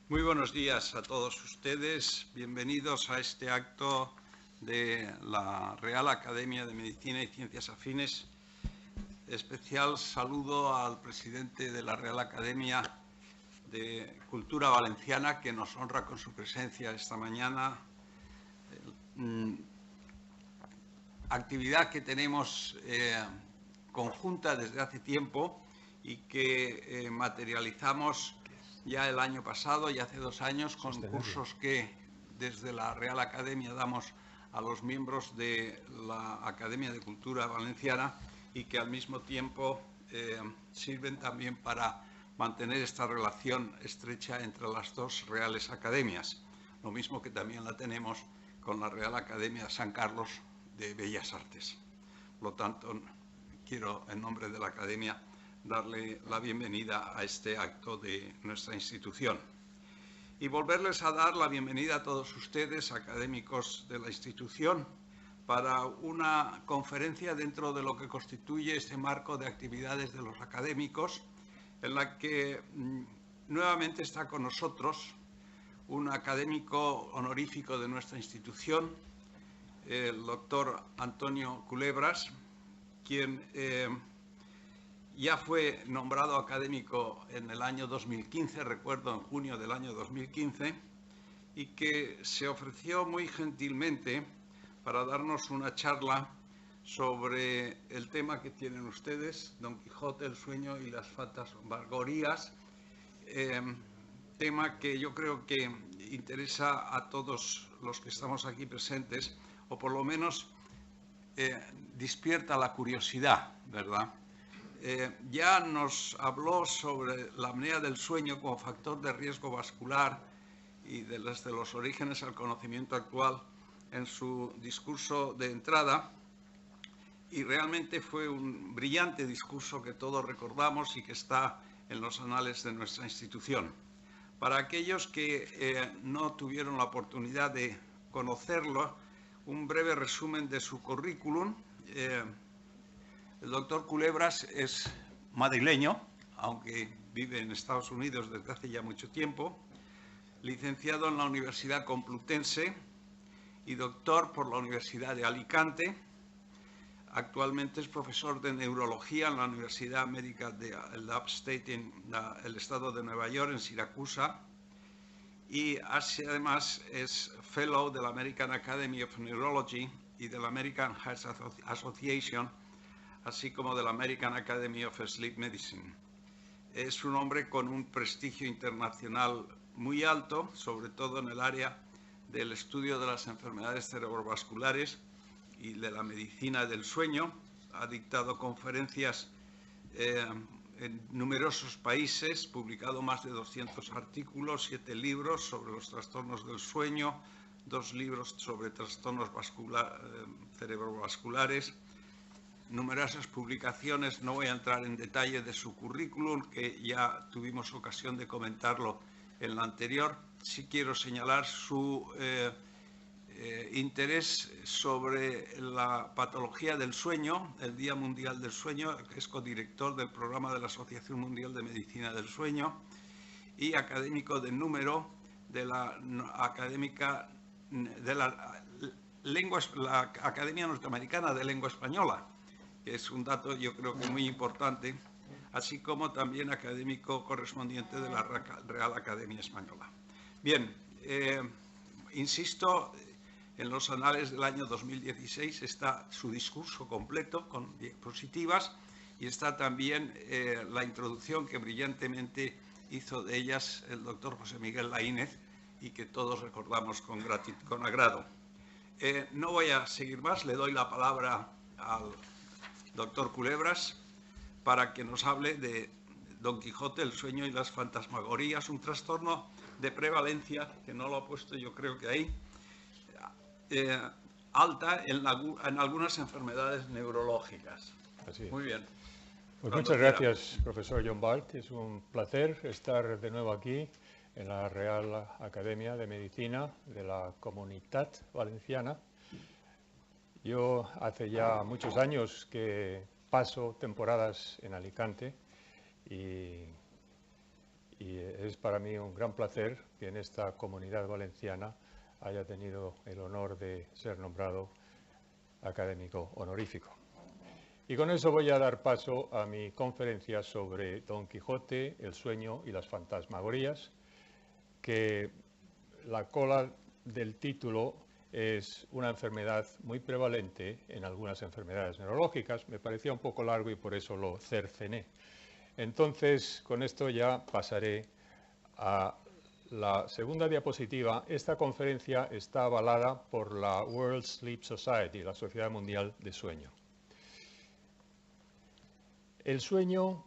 Muy buenos días a todos ustedes. Bienvenidos a este acto de la Real Academia de Medicina y Ciencias Afines. Especial saludo al presidente de la Real Academia de Cultura Valenciana, que nos honra con su presencia esta mañana. Actividad que tenemos conjunta desde hace tiempo y que materializamos ya el año pasado y hace 2 años con cursos que desde la Real Academia damos a los miembros de la Academia de Cultura Valenciana y que al mismo tiempo sirven también para mantener esta relación estrecha entre las dos reales academias, lo mismo que también la tenemos con la Real Academia San Carlos de Bellas Artes. Por lo tanto, quiero, en nombre de la Academia, darle la bienvenida a este acto de nuestra institución. Y volverles a dar la bienvenida a todos ustedes, académicos de la institución, para una conferencia dentro de lo que constituye este marco de actividades de los académicos, en la que nuevamente está con nosotros un académico honorífico de nuestra institución, el doctor Antonio Culebras, quien ya fue nombrado académico en el año 2015, recuerdo, en junio del año 2015, y que se ofreció muy gentilmente para darnos una charla sobre el tema que tienen ustedes, Don Quijote, el sueño y las fantasmagorías, tema que yo creo que interesa a todos los que estamos aquí presentes, o por lo menos despierta la curiosidad, ¿verdad? Ya nos habló sobre la apnea del sueño como factor de riesgo vascular y desde los orígenes al conocimiento actual en su discurso de entrada, y realmente fue un brillante discurso que todos recordamos y que está en los anales de nuestra institución. Para aquellos que no tuvieron la oportunidad de conocerlo, un breve resumen de su currículum. El doctor Culebras es madrileño, aunque vive en Estados Unidos desde hace ya mucho tiempo, licenciado en la Universidad Complutense y doctor por la Universidad de Alicante. Actualmente es profesor de neurología en la Universidad Médica del Upstate, en el estado de Nueva York, en Siracusa, y además es fellow de la American Academy of Neurology y de la American Heart Association, así como de la American Academy of Sleep Medicine. Es un hombre con un prestigio internacional muy alto, sobre todo en el área del estudio de las enfermedades cerebrovasculares y de la medicina del sueño. Ha dictado conferencias en numerosos países, publicado más de 200 artículos, 7 libros sobre los trastornos del sueño, 2 libros sobre trastornos cerebrovasculares, numerosas publicaciones. No voy a entrar en detalle de su currículum, que ya tuvimos ocasión de comentarlo en la anterior. Sí quiero señalar su interés sobre la patología del sueño, el Día Mundial del Sueño. Es codirector del programa de la Asociación Mundial de Medicina del Sueño y académico de número de la Academia Norteamericana de Lengua Española, que es un dato yo creo que muy importante, así como también académico correspondiente de la Real Academia Española. Bien, insisto, en los anales del año 2016 está su discurso completo con diapositivas y está también la introducción que brillantemente hizo de ellas el doctor José Miguel Laínez y que todos recordamos con agrado. No voy a seguir más, le doy la palabra al doctor Culebras para que nos hable de Don Quijote, el sueño y las fantasmagorías, un trastorno de prevalencia, que no lo he puesto yo creo que ahí, alta en algunas enfermedades neurológicas. Así es. Muy bien. Pues muchas gracias, profesor John Bart. Es un placer estar de nuevo aquí en la Real Academia de Medicina de la Comunitat Valenciana. Yo hace ya muchos años que paso temporadas en Alicante y Es para mí un gran placer que en esta comunidad valenciana haya tenido el honor de ser nombrado académico honorífico. Y con eso voy a dar paso a mi conferencia sobre Don Quijote, el sueño y las fantasmagorías, que la cola del título es una enfermedad muy prevalente en algunas enfermedades neurológicas. Me parecía un poco largo y por eso lo cercené. Entonces, con esto ya pasaré a la segunda diapositiva. Esta conferencia está avalada por la World Sleep Society, la Sociedad Mundial de Sueño. El sueño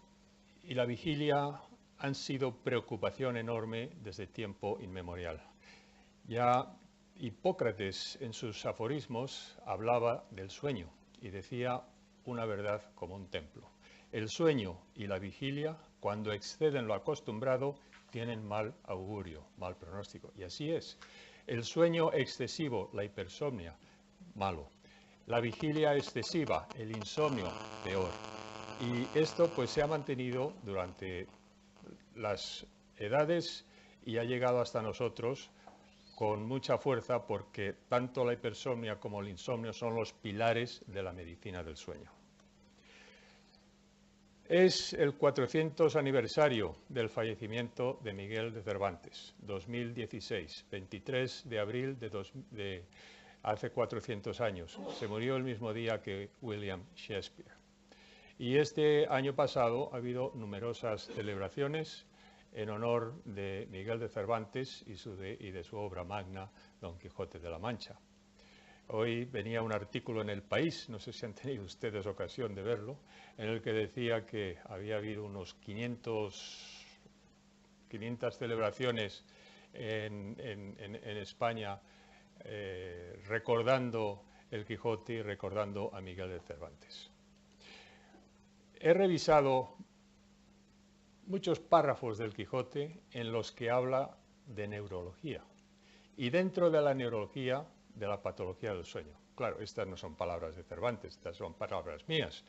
y la vigilia han sido preocupación enorme desde tiempo inmemorial. Ya Hipócrates en sus aforismos hablaba del sueño y decía una verdad como un templo. El sueño y la vigilia, cuando exceden lo acostumbrado, tienen mal augurio, mal pronóstico. Y así es. El sueño excesivo, la hipersomnia, malo. La vigilia excesiva, el insomnio, peor. Y esto pues se ha mantenido durante las edades y ha llegado hasta nosotros con mucha fuerza porque tanto la hipersomnia como el insomnio son los pilares de la medicina del sueño. Es el 400 aniversario del fallecimiento de Miguel de Cervantes, 2016, 23 de abril de hace 400 años. Se murió el mismo día que William Shakespeare. Y este año pasado ha habido numerosas celebraciones en honor de Miguel de Cervantes y de su obra magna, Don Quijote de la Mancha. Hoy venía un artículo en El País, no sé si han tenido ustedes ocasión de verlo, en el que decía que había habido unos 500 celebraciones en España recordando el Quijote y recordando a Miguel de Cervantes. He revisado muchos párrafos del Quijote en los que habla de neurología y dentro de la neurología de la patología del sueño. Claro, estas no son palabras de Cervantes, estas son palabras mías,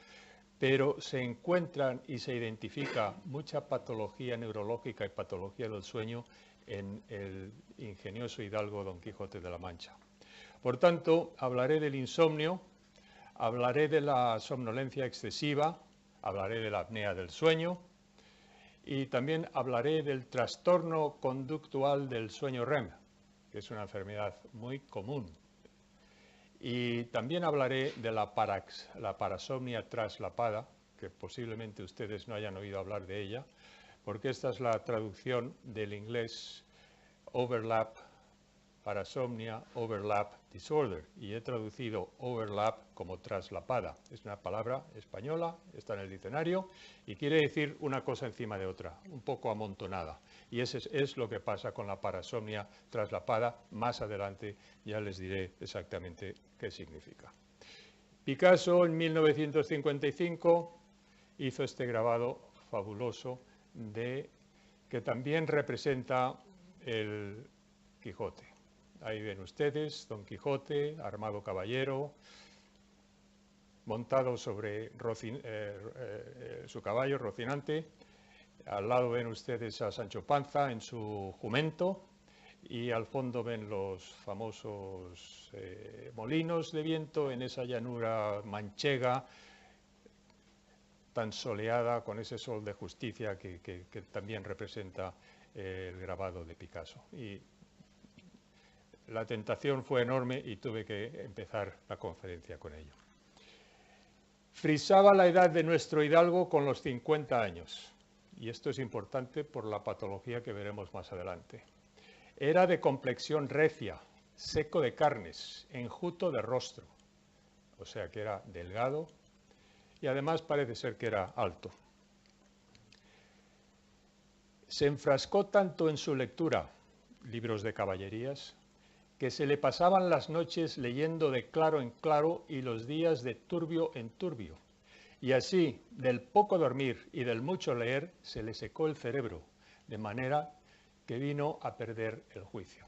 pero se encuentran y se identifica mucha patología neurológica y patología del sueño en el ingenioso hidalgo Don Quijote de la Mancha. Por tanto, hablaré del insomnio, hablaré de la somnolencia excesiva, hablaré de la apnea del sueño y también hablaré del trastorno conductual del sueño REM, que es una enfermedad muy común. Y también hablaré de la parasomnia traslapada, que posiblemente ustedes no hayan oído hablar de ella, porque esta es la traducción del inglés overlap, parasomnia, overlap disorder, y he traducido overlap como traslapada. Es una palabra española, está en el diccionario, y quiere decir una cosa encima de otra, un poco amontonada. Y eso es lo que pasa con la parasomnia traslapada. Más adelante ya les diré exactamente qué significa. Picasso en 1955 hizo este grabado fabuloso que también representa el Quijote. Ahí ven ustedes Don Quijote, armado caballero, montado sobre su caballo Rocinante. Al lado ven ustedes a Sancho Panza en su jumento y al fondo ven los famosos molinos de viento en esa llanura manchega tan soleada con ese sol de justicia que también representa el grabado de Picasso. Y la tentación fue enorme y tuve que empezar la conferencia con ello. Frisaba la edad de nuestro hidalgo con los 50 años. Y esto es importante por la patología que veremos más adelante. Era de complexión recia, seco de carnes, enjuto de rostro. O sea que era delgado y además parece ser que era alto. Se enfrascó tanto en su lectura, libros de caballerías, que se le pasaban las noches leyendo de claro en claro y los días de turbio en turbio. Y así, del poco dormir y del mucho leer, se le secó el cerebro, de manera que vino a perder el juicio.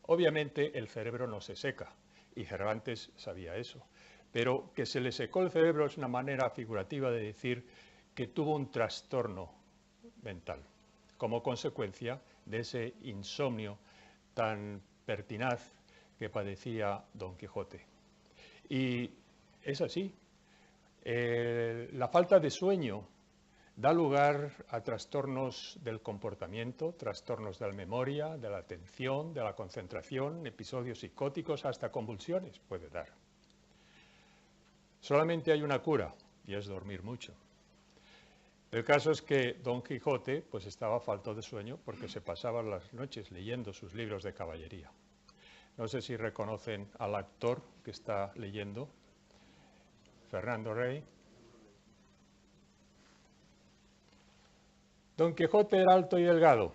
Obviamente el cerebro no se seca, y Cervantes sabía eso, pero que se le secó el cerebro es una manera figurativa de decir que tuvo un trastorno mental. como consecuencia de ese insomnio tan pertinaz que padecía Don Quijote. Y es así. La falta de sueño da lugar a trastornos del comportamiento, trastornos de la memoria, de la atención, de la concentración, episodios psicóticos, hasta convulsiones puede dar. Solamente hay una cura, y es dormir mucho. El caso es que Don Quijote pues estaba falto de sueño porque se pasaba las noches leyendo sus libros de caballería. No sé si reconocen al actor que está leyendo, Fernando Rey. Don Quijote era alto y delgado,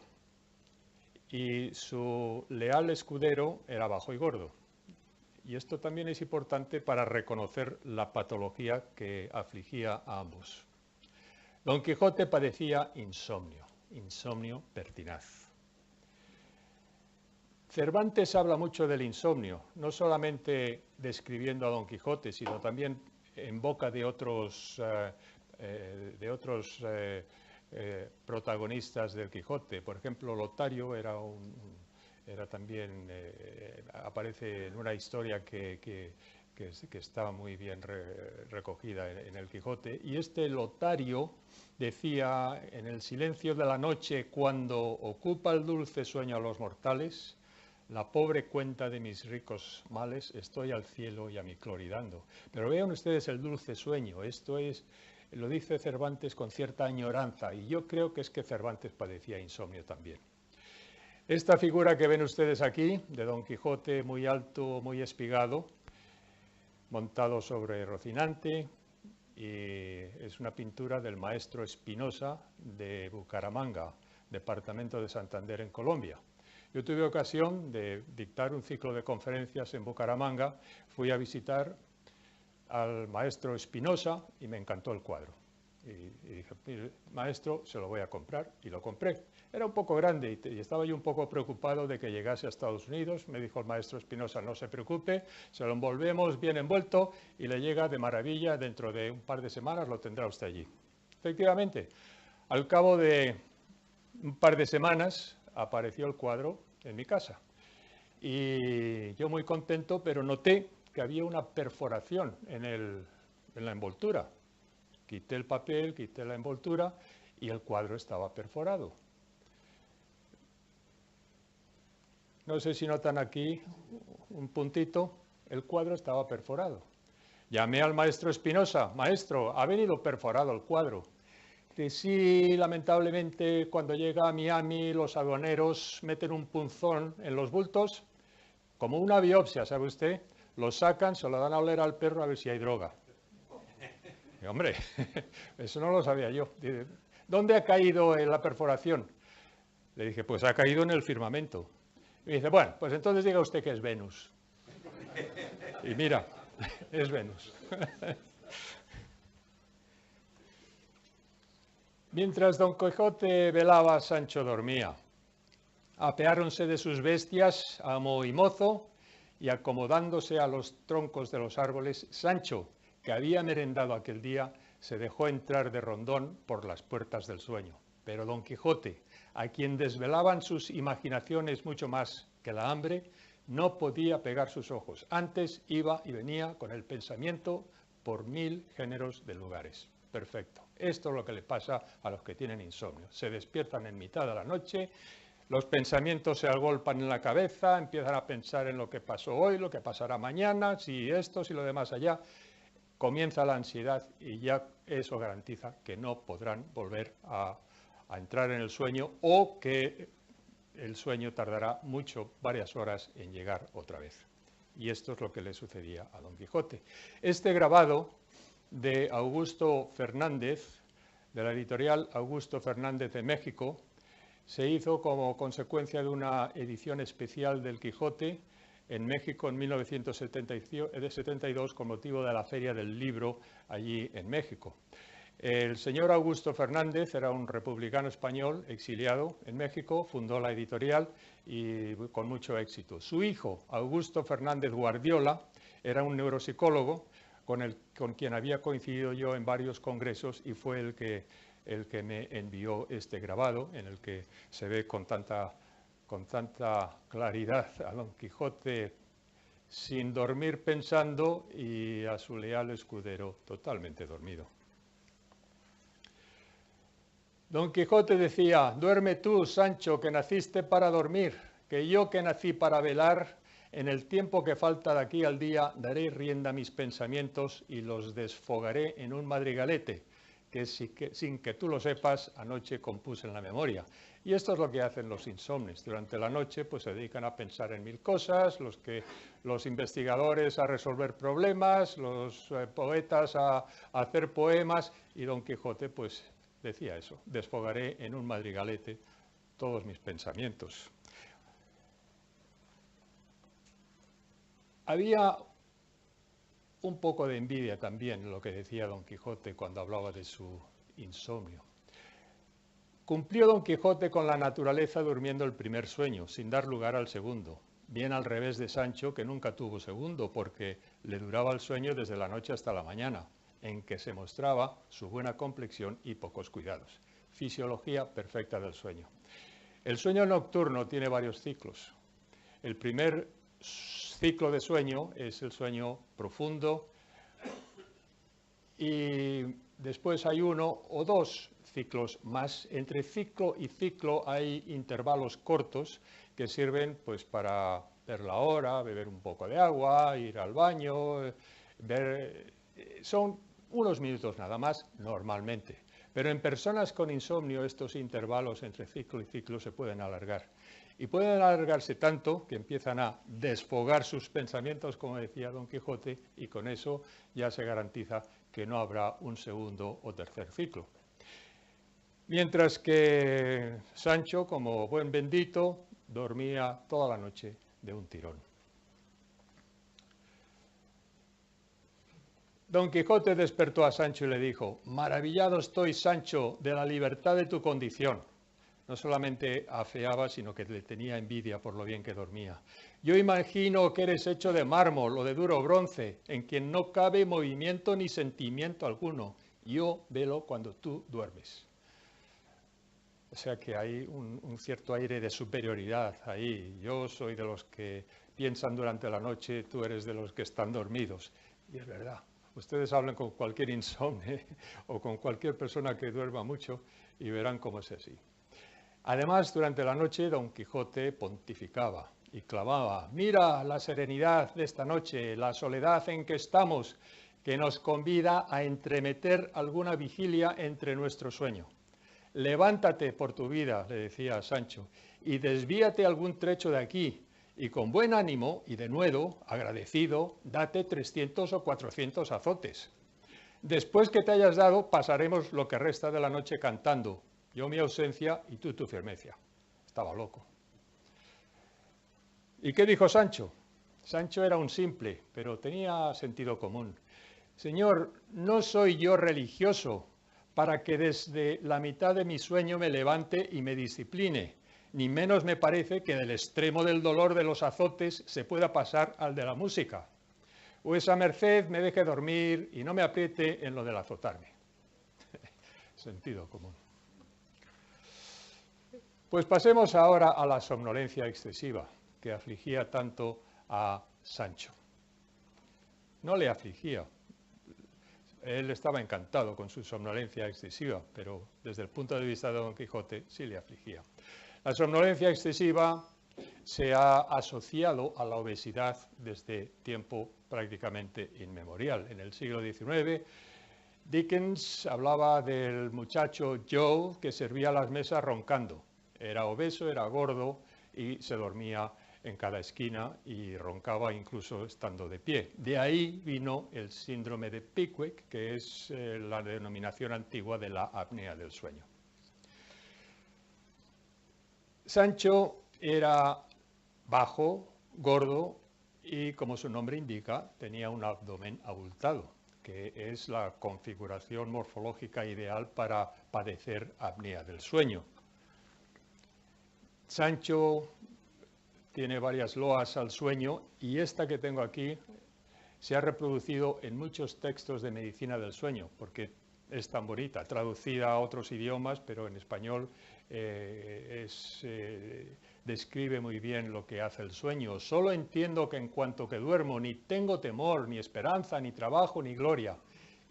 y su leal escudero era bajo y gordo. Y esto también es importante para reconocer la patología que afligía a ambos. Don Quijote padecía insomnio, insomnio pertinaz. Cervantes habla mucho del insomnio, no solamente describiendo a Don Quijote, sino también en boca de otros protagonistas del Quijote. Por ejemplo, Lotario también aparece en una historia que está muy bien recogida en el Quijote. Y este Lotario decía: en el silencio de la noche, cuando ocupa el dulce sueño a los mortales, la pobre cuenta de mis ricos males, estoy al cielo y a mi cloridando. Pero vean ustedes el dulce sueño, esto es... Lo dice Cervantes con cierta añoranza, y yo creo que es que Cervantes padecía insomnio también. Esta figura que ven ustedes aquí, de Don Quijote muy alto, muy espigado, montado sobre Rocinante, y es una pintura del maestro Espinosa de Bucaramanga, departamento de Santander, en Colombia. Yo tuve ocasión de dictar un ciclo de conferencias en Bucaramanga, fui a visitar al maestro Espinosa y me encantó el cuadro. Y dije: maestro, se lo voy a comprar, y lo compré. Era un poco grande y estaba yo un poco preocupado de que llegase a Estados Unidos. Me dijo el maestro Espinosa: no se preocupe, se lo envolvemos bien envuelto y le llega de maravilla, dentro de un par de semanas lo tendrá usted allí. Efectivamente, al cabo de un par de semanas apareció el cuadro en mi casa. Y yo muy contento, pero noté que había una perforación en la envoltura. Quité el papel, quité la envoltura y el cuadro estaba perforado. No sé si notan aquí un puntito, el cuadro estaba perforado. Llamé al maestro Espinosa: maestro, ha venido perforado el cuadro. Dice: sí, lamentablemente cuando llega a Miami los aduaneros meten un punzón en los bultos, como una biopsia, ¿sabe usted? Lo sacan, se lo dan a oler al perro a ver si hay droga. Y, hombre, eso no lo sabía yo. Dice: ¿dónde ha caído la perforación? Le dije: pues ha caído en el firmamento. Y dice: bueno, pues entonces diga usted que es Venus. Y mira, es Venus. Mientras Don Quijote velaba, Sancho dormía. Apeáronse de sus bestias amo y mozo, y acomodándose a los troncos de los árboles, Sancho, que había merendado aquel día, se dejó entrar de rondón por las puertas del sueño. Pero Don Quijote, a quien desvelaban sus imaginaciones mucho más que la hambre, no podía pegar sus ojos. Antes iba y venía con el pensamiento por 1000 géneros de lugares. Perfecto. Esto es lo que le pasa a los que tienen insomnio. Se despiertan en mitad de la noche, los pensamientos se agolpan en la cabeza, empiezan a pensar en lo que pasó hoy, lo que pasará mañana, si esto, si lo demás allá. Comienza la ansiedad y ya eso garantiza que no podrán volver a entrar en el sueño, o que el sueño tardará mucho, varias horas, en llegar otra vez. Y esto es lo que le sucedía a Don Quijote. Este grabado de Augusto Fernández, de la editorial Augusto Fernández de México, se hizo como consecuencia de una edición especial del Quijote en México en 1972 con motivo de la Feria del Libro allí en México. El señor Augusto Fernández era un republicano español exiliado en México, fundó la editorial y con mucho éxito. Su hijo, Augusto Fernández Guardiola, era un neuropsicólogo con quien había coincidido yo en varios congresos y fue el que el que me envió este grabado, en el que se ve con tanta claridad a Don Quijote sin dormir pensando y a su leal escudero totalmente dormido. Don Quijote decía: duerme tú, Sancho, que naciste para dormir, que yo que nací para velar, en el tiempo que falta de aquí al día daré rienda a mis pensamientos y los desfogaré en un madrigalete, que sin que tú lo sepas, anoche compuse en la memoria. Y esto es lo que hacen los insomnes. Durante la noche pues se dedican a pensar en mil cosas, los investigadores a resolver problemas, los poetas a hacer poemas, y Don Quijote pues decía eso: desfogaré en un madrigalete todos mis pensamientos. Había un poco de envidia también en lo que decía Don Quijote cuando hablaba de su insomnio. Cumplió Don Quijote con la naturaleza durmiendo el primer sueño, sin dar lugar al segundo, bien al revés de Sancho, que nunca tuvo segundo, porque le duraba el sueño desde la noche hasta la mañana, en que se mostraba su buena complexión y pocos cuidados. Fisiología perfecta del sueño. El sueño nocturno tiene varios ciclos. El primer ciclo de sueño es el sueño profundo, y después hay uno o dos ciclos más. Entre ciclo y ciclo hay intervalos cortos que sirven pues para ver la hora, beber un poco de agua, ir al baño, son unos minutos nada más normalmente. Pero en personas con insomnio estos intervalos entre ciclo y ciclo se pueden alargar. Y pueden alargarse tanto que empiezan a desfogar sus pensamientos, como decía Don Quijote, y con eso ya se garantiza que no habrá un segundo o tercer ciclo. Mientras que Sancho, como buen bendito, dormía toda la noche de un tirón. Don Quijote despertó a Sancho y le dijo: maravillado estoy, Sancho, de la libertad de tu condición. No solamente afeaba, sino que le tenía envidia por lo bien que dormía. Yo imagino que eres hecho de mármol o de duro bronce, en quien no cabe movimiento ni sentimiento alguno. Yo velo cuando tú duermes. O sea que hay un cierto aire de superioridad ahí. Yo soy de los que piensan durante la noche, tú eres de los que están dormidos. Y es verdad. Ustedes hablen con cualquier insomne o con cualquier persona que duerma mucho y verán cómo es así. Además, durante la noche, Don Quijote pontificaba y clamaba: mira la serenidad de esta noche, la soledad en que estamos, que nos convida a entremeter alguna vigilia entre nuestro sueño. Levántate por tu vida, le decía a Sancho, y desvíate algún trecho de aquí, y con buen ánimo y denuedo, agradecido, date 300 o 400 azotes. Después que te hayas dado, pasaremos lo que resta de la noche cantando: yo mi ausencia y tú tu firmeza. Estaba loco. ¿Y qué dijo Sancho? Sancho era un simple, pero tenía sentido común. Señor, no soy yo religioso para que desde la mitad de mi sueño me levante y me discipline, ni menos me parece que del extremo del dolor de los azotes se pueda pasar al de la música. O esa merced me deje dormir y no me apriete en lo del azotarme. Sentido común. Pues pasemos ahora a la somnolencia excesiva, que afligía tanto a Sancho. No le afligía. Él estaba encantado con su somnolencia excesiva, pero desde el punto de vista de Don Quijote sí le afligía. La somnolencia excesiva se ha asociado a la obesidad desde tiempo prácticamente inmemorial. En el siglo XIX, Dickens hablaba del muchacho Joe que servía las mesas roncando. Era obeso, era gordo y se dormía en cada esquina y roncaba incluso estando de pie. De ahí vino el síndrome de Pickwick, que es la denominación antigua de la apnea del sueño. Sancho era bajo, gordo y, como su nombre indica, tenía un abdomen abultado, que es la configuración morfológica ideal para padecer apnea del sueño. Sancho tiene varias loas al sueño y esta que tengo aquí se ha reproducido en muchos textos de medicina del sueño, porque es tan bonita, traducida a otros idiomas, pero en español describe muy bien lo que hace el sueño. Solo entiendo que en cuanto que duermo ni tengo temor, ni esperanza, ni trabajo, ni gloria.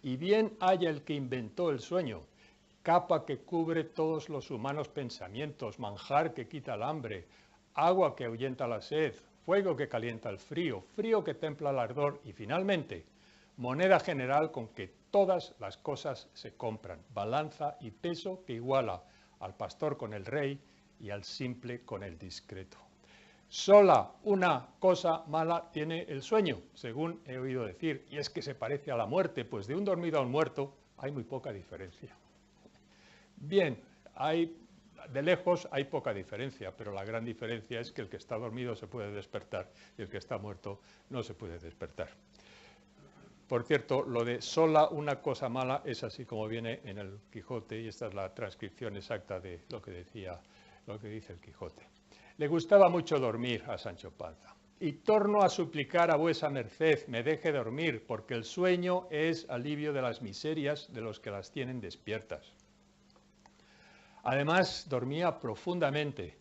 Y bien haya el que inventó el sueño, capa que cubre todos los humanos pensamientos, manjar que quita el hambre, agua que ahuyenta la sed, fuego que calienta el frío, frío que templa el ardor y finalmente moneda general con que todas las cosas se compran, balanza y peso que iguala al pastor con el rey y al simple con el discreto. Sola una cosa mala tiene el sueño, según he oído decir, y es que se parece a la muerte, pues de un dormido a un muerto hay muy poca diferencia. Bien, de lejos hay poca diferencia, pero la gran diferencia es que el que está dormido se puede despertar y el que está muerto no se puede despertar. Por cierto, lo de sola una cosa mala es así como viene en el Quijote, y esta es la transcripción exacta de lo que dice el Quijote. Le gustaba mucho dormir a Sancho Panza. Y torno a suplicar a vuesa merced me deje dormir, porque el sueño es alivio de las miserias de los que las tienen despiertas. Además, dormía profundamente.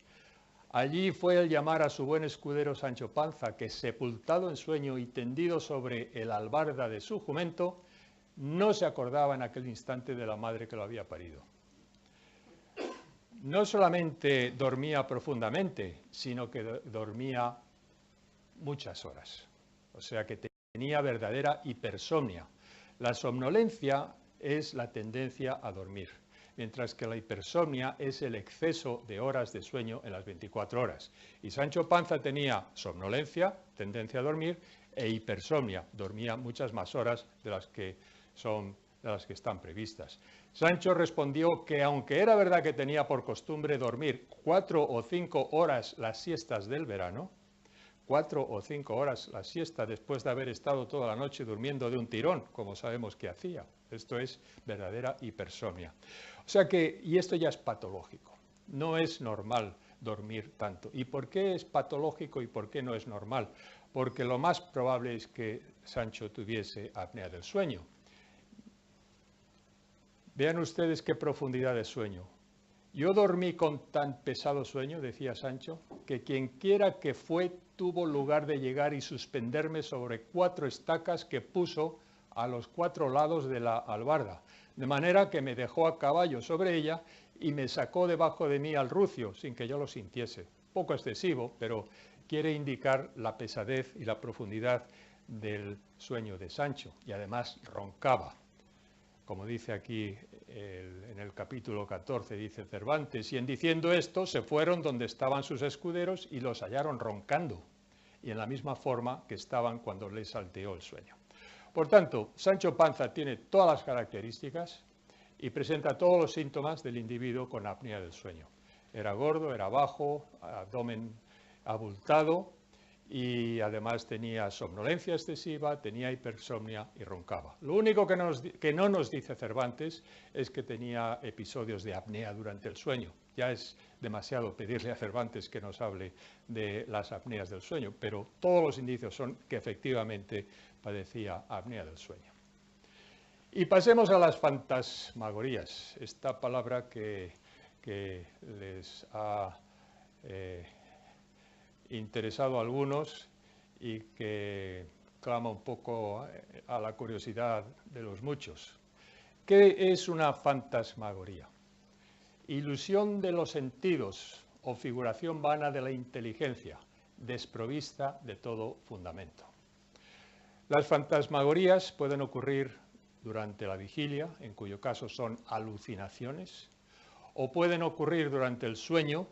Allí fue el llamar a su buen escudero Sancho Panza, que sepultado en sueño y tendido sobre el albarda de su jumento, no se acordaba en aquel instante de la madre que lo había parido. No solamente dormía profundamente, sino que dormía muchas horas. O sea que tenía verdadera hipersomnia. La somnolencia es la tendencia a dormir, mientras que la hipersomnia es el exceso de horas de sueño en las 24 horas. Y Sancho Panza tenía somnolencia, tendencia a dormir, e hipersomnia, dormía muchas más horas de las que están previstas. Sancho respondió que aunque era verdad que tenía por costumbre dormir 4 o 5 horas las siestas del verano, 4 o 5 horas la siesta después de haber estado toda la noche durmiendo de un tirón, como sabemos que hacía. Esto es verdadera hipersomnia. O sea que, y esto ya es patológico, no es normal dormir tanto. ¿Y por qué es patológico y por qué no es normal? Porque lo más probable es que Sancho tuviese apnea del sueño. Vean ustedes qué profundidad de sueño. Yo dormí con tan pesado sueño, decía Sancho, que quienquiera que fue tuvo lugar de llegar y suspenderme sobre 4 estacas que puso a los 4 lados de la albarda, de manera que me dejó a caballo sobre ella y me sacó debajo de mí al rucio, sin que yo lo sintiese. Poco excesivo, pero quiere indicar la pesadez y la profundidad del sueño de Sancho, y además roncaba. Como dice aquí en el capítulo 14, dice Cervantes, y en diciendo esto se fueron donde estaban sus escuderos y los hallaron roncando, y en la misma forma que estaban cuando les salteó el sueño. Por tanto, Sancho Panza tiene todas las características y presenta todos los síntomas del individuo con apnea del sueño. Era gordo, era bajo, abdomen abultado, y además tenía somnolencia excesiva, tenía hipersomnia y roncaba. Lo único que no nos dice Cervantes es que tenía episodios de apnea durante el sueño. Ya es demasiado pedirle a Cervantes que nos hable de las apneas del sueño, pero todos los indicios son que efectivamente padecía apnea del sueño. Y pasemos a las fantasmagorías, esta palabra que les ha interesado a algunos y que clama un poco a la curiosidad de los muchos. ¿Qué es una fantasmagoría? Ilusión de los sentidos o figuración vana de la inteligencia, desprovista de todo fundamento. Las fantasmagorías pueden ocurrir durante la vigilia, en cuyo caso son alucinaciones, o pueden ocurrir durante el sueño,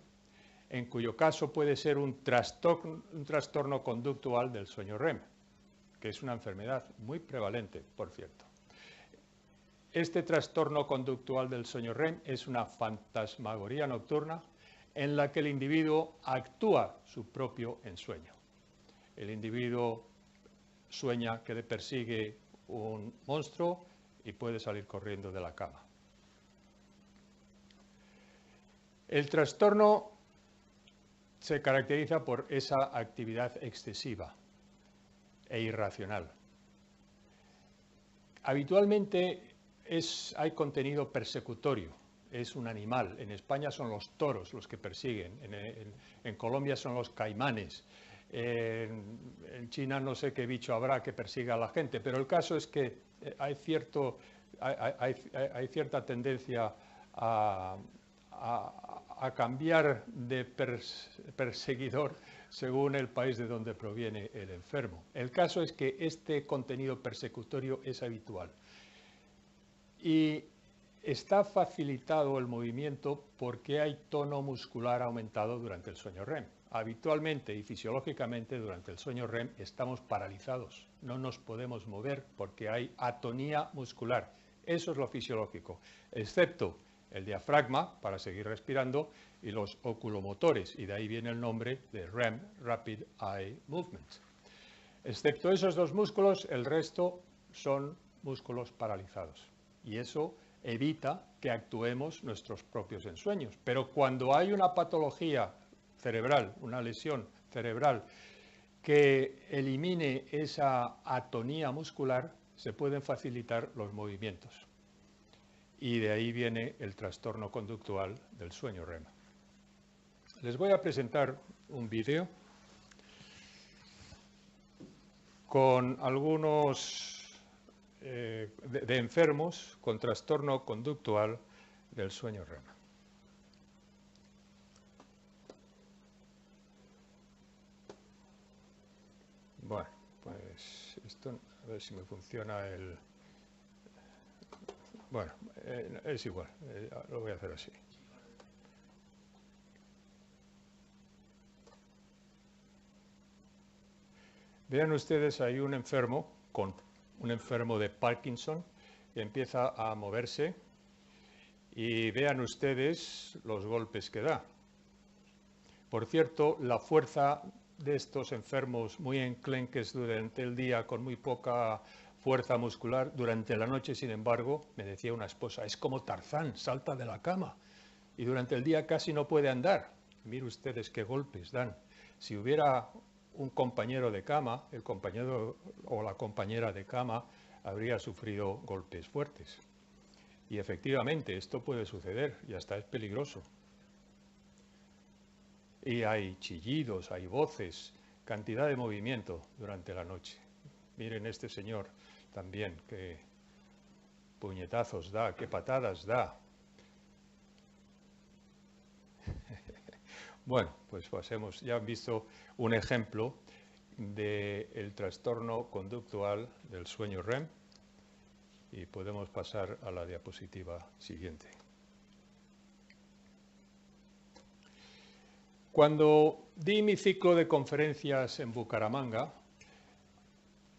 en cuyo caso puede ser un trastorno conductual del sueño REM, que es una enfermedad muy prevalente, por cierto. Este trastorno conductual del sueño REM es una fantasmagoría nocturna en la que el individuo actúa su propio ensueño. El individuo sueña que le persigue un monstruo y puede salir corriendo de la cama. El trastorno se caracteriza por esa actividad excesiva e irracional. Habitualmente hay contenido persecutorio, es un animal. En España son los toros los que persiguen, en Colombia son los caimanes, en China no sé qué bicho habrá que persiga a la gente, pero el caso es que hay cierta tendencia a cambiar de perseguidor según el país de donde proviene el enfermo. El caso es que este contenido persecutorio es habitual y está facilitado el movimiento porque hay tono muscular aumentado durante el sueño REM. Habitualmente y fisiológicamente durante el sueño REM estamos paralizados, no nos podemos mover porque hay atonía muscular. Eso es lo fisiológico, excepto el diafragma para seguir respirando y los oculomotores, y de ahí viene el nombre de REM, Rapid Eye Movement. Excepto esos dos músculos, el resto son músculos paralizados y eso evita que actuemos nuestros propios ensueños. Pero cuando hay una patología cerebral, una lesión cerebral que elimine esa atonía muscular, se pueden facilitar los movimientos. Y de ahí viene el trastorno conductual del sueño REM. Les voy a presentar un vídeo con algunos de enfermos con trastorno conductual del sueño REM. Bueno, pues esto, a ver si me funciona el... Bueno, es igual, lo voy a hacer así. Vean ustedes, hay un enfermo de Parkinson que empieza a moverse y vean ustedes los golpes que da. Por cierto, la fuerza de estos enfermos muy enclenques durante el día con muy poca fuerza muscular, durante la noche, sin embargo, me decía una esposa, es como Tarzán, salta de la cama y durante el día casi no puede andar. Miren ustedes qué golpes dan. Si hubiera un compañero de cama, el compañero o la compañera de cama habría sufrido golpes fuertes. Y efectivamente, esto puede suceder y hasta es peligroso. Y hay chillidos, hay voces, cantidad de movimiento durante la noche. Miren este señor también, qué puñetazos da, qué patadas da. Bueno, pues pasemos, ya han visto un ejemplo del trastorno conductual del sueño REM y podemos pasar a la diapositiva siguiente. Cuando di mi ciclo de conferencias en Bucaramanga,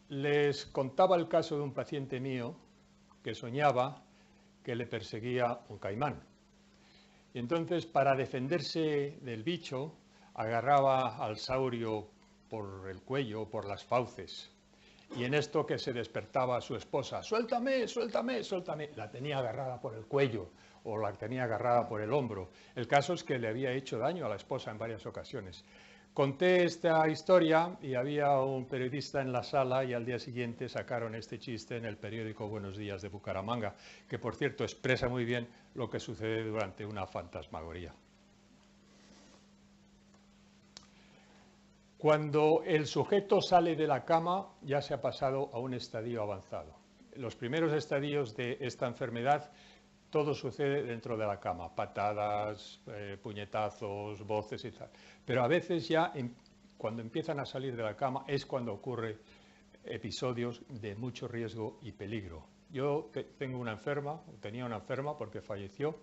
les contaba el caso de un paciente mío que soñaba que le perseguía un caimán. Y entonces, para defenderse del bicho, agarraba al saurio por el cuello, por las fauces. Y en esto que se despertaba su esposa, suéltame, suéltame, suéltame, la tenía agarrada por el cuello o la tenía agarrada por el hombro. El caso es que le había hecho daño a la esposa en varias ocasiones. Conté esta historia y había un periodista en la sala y al día siguiente sacaron este chiste en el periódico Buenos Días de Bucaramanga, que por cierto expresa muy bien lo que sucede durante una fantasmagoría. Cuando el sujeto sale de la cama ya se ha pasado a un estadio avanzado. Los primeros estadios de esta enfermedad, todo sucede dentro de la cama, patadas, puñetazos, voces y tal. Pero a veces ya, cuando empiezan a salir de la cama, es cuando ocurre episodios de mucho riesgo y peligro. Yo tenía una enferma porque falleció,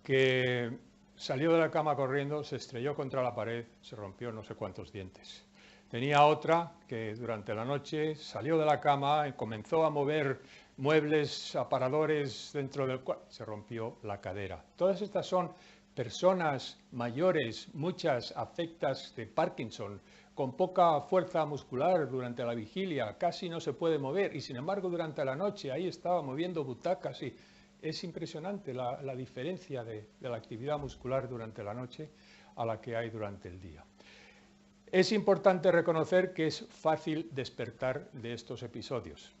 que salió de la cama corriendo, se estrelló contra la pared, se rompió no sé cuántos dientes. Tenía otra que durante la noche salió de la cama y comenzó a mover muebles, aparadores dentro del cuarto, se rompió la cadera. Todas estas son personas mayores, muchas afectas de Parkinson, con poca fuerza muscular durante la vigilia, casi no se puede mover y sin embargo durante la noche ahí estaba moviendo butacas y es impresionante la diferencia de la actividad muscular durante la noche a la que hay durante el día. Es importante reconocer que es fácil despertar de estos episodios.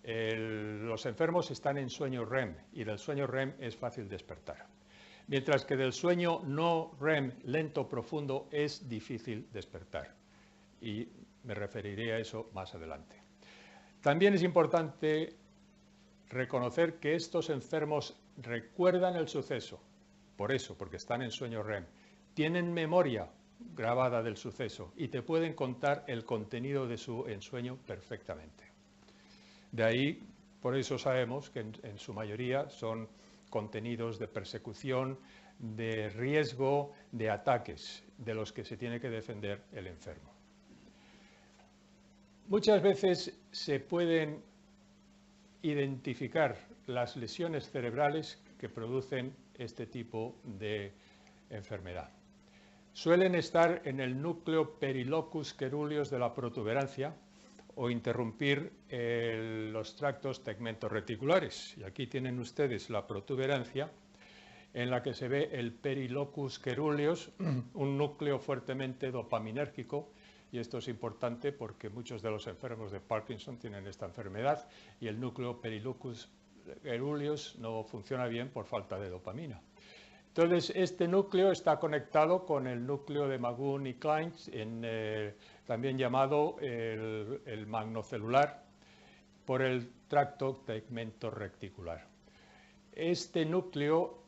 Los enfermos están en sueño REM y del sueño REM es fácil despertar. Mientras que del sueño no REM, lento, profundo, es difícil despertar. Y me referiré a eso más adelante. También es importante reconocer que estos enfermos recuerdan el suceso, por eso, porque están en sueño REM, tienen memoria grabada del suceso y te pueden contar el contenido de su ensueño perfectamente. De ahí, por eso sabemos que en su mayoría son contenidos de persecución, de riesgo, de ataques, de los que se tiene que defender el enfermo. Muchas veces se pueden identificar las lesiones cerebrales que producen este tipo de enfermedad. Suelen estar en el núcleo perilocus coeruleus de la protuberancia o interrumpir los tractos tegmentorreticulares. Y aquí tienen ustedes la protuberancia en la que se ve el perilocus coeruleus, un núcleo fuertemente dopaminérgico. Y esto es importante porque muchos de los enfermos de Parkinson tienen esta enfermedad y el núcleo perilocus coeruleus no funciona bien por falta de dopamina. Entonces, este núcleo está conectado con el núcleo de Magoon y Klein, también llamado el magnocelular, por el tracto tegmentorreticular. Este núcleo,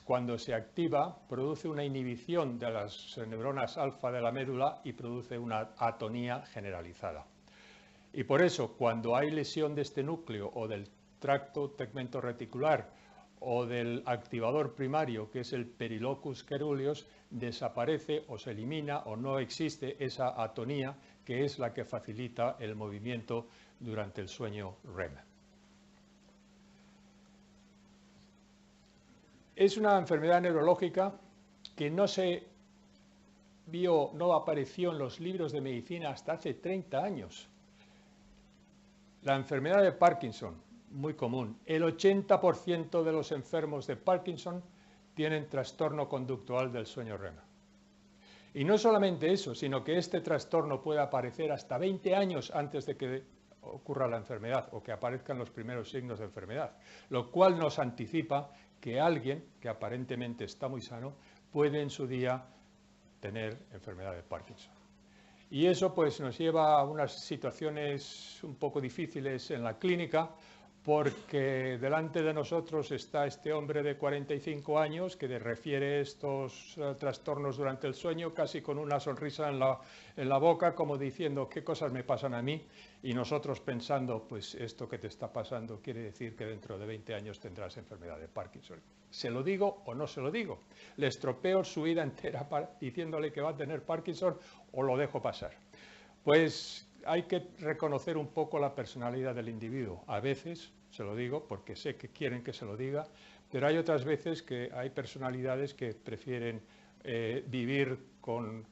cuando se activa, produce una inhibición de las neuronas alfa de la médula y produce una atonía generalizada. Y por eso, cuando hay lesión de este núcleo o del tracto tegmentorreticular o del activador primario, que es el perilocus coeruleus, desaparece o se elimina o no existe esa atonía, que es la que facilita el movimiento durante el sueño REM. Es una enfermedad neurológica que no apareció en los libros de medicina hasta hace 30 años. La enfermedad de Parkinson, muy común. El 80% de los enfermos de Parkinson tienen trastorno conductual del sueño REM. Y no solamente eso, sino que este trastorno puede aparecer hasta 20 años antes de que ocurra la enfermedad o que aparezcan los primeros signos de enfermedad, lo cual nos anticipa que alguien que aparentemente está muy sano puede en su día tener enfermedad de Parkinson. Y eso pues nos lleva a unas situaciones un poco difíciles en la clínica, porque delante de nosotros está este hombre de 45 años que refiere estos trastornos durante el sueño casi con una sonrisa en la boca, como diciendo qué cosas me pasan a mí, y nosotros pensando, pues esto que te está pasando quiere decir que dentro de 20 años tendrás enfermedad de Parkinson. ¿Se lo digo o no se lo digo? ¿Le estropeo su vida entera diciéndole que va a tener Parkinson o lo dejo pasar? Pues hay que reconocer un poco la personalidad del individuo. A veces se lo digo porque sé que quieren que se lo diga, pero hay otras veces que hay personalidades que prefieren vivir con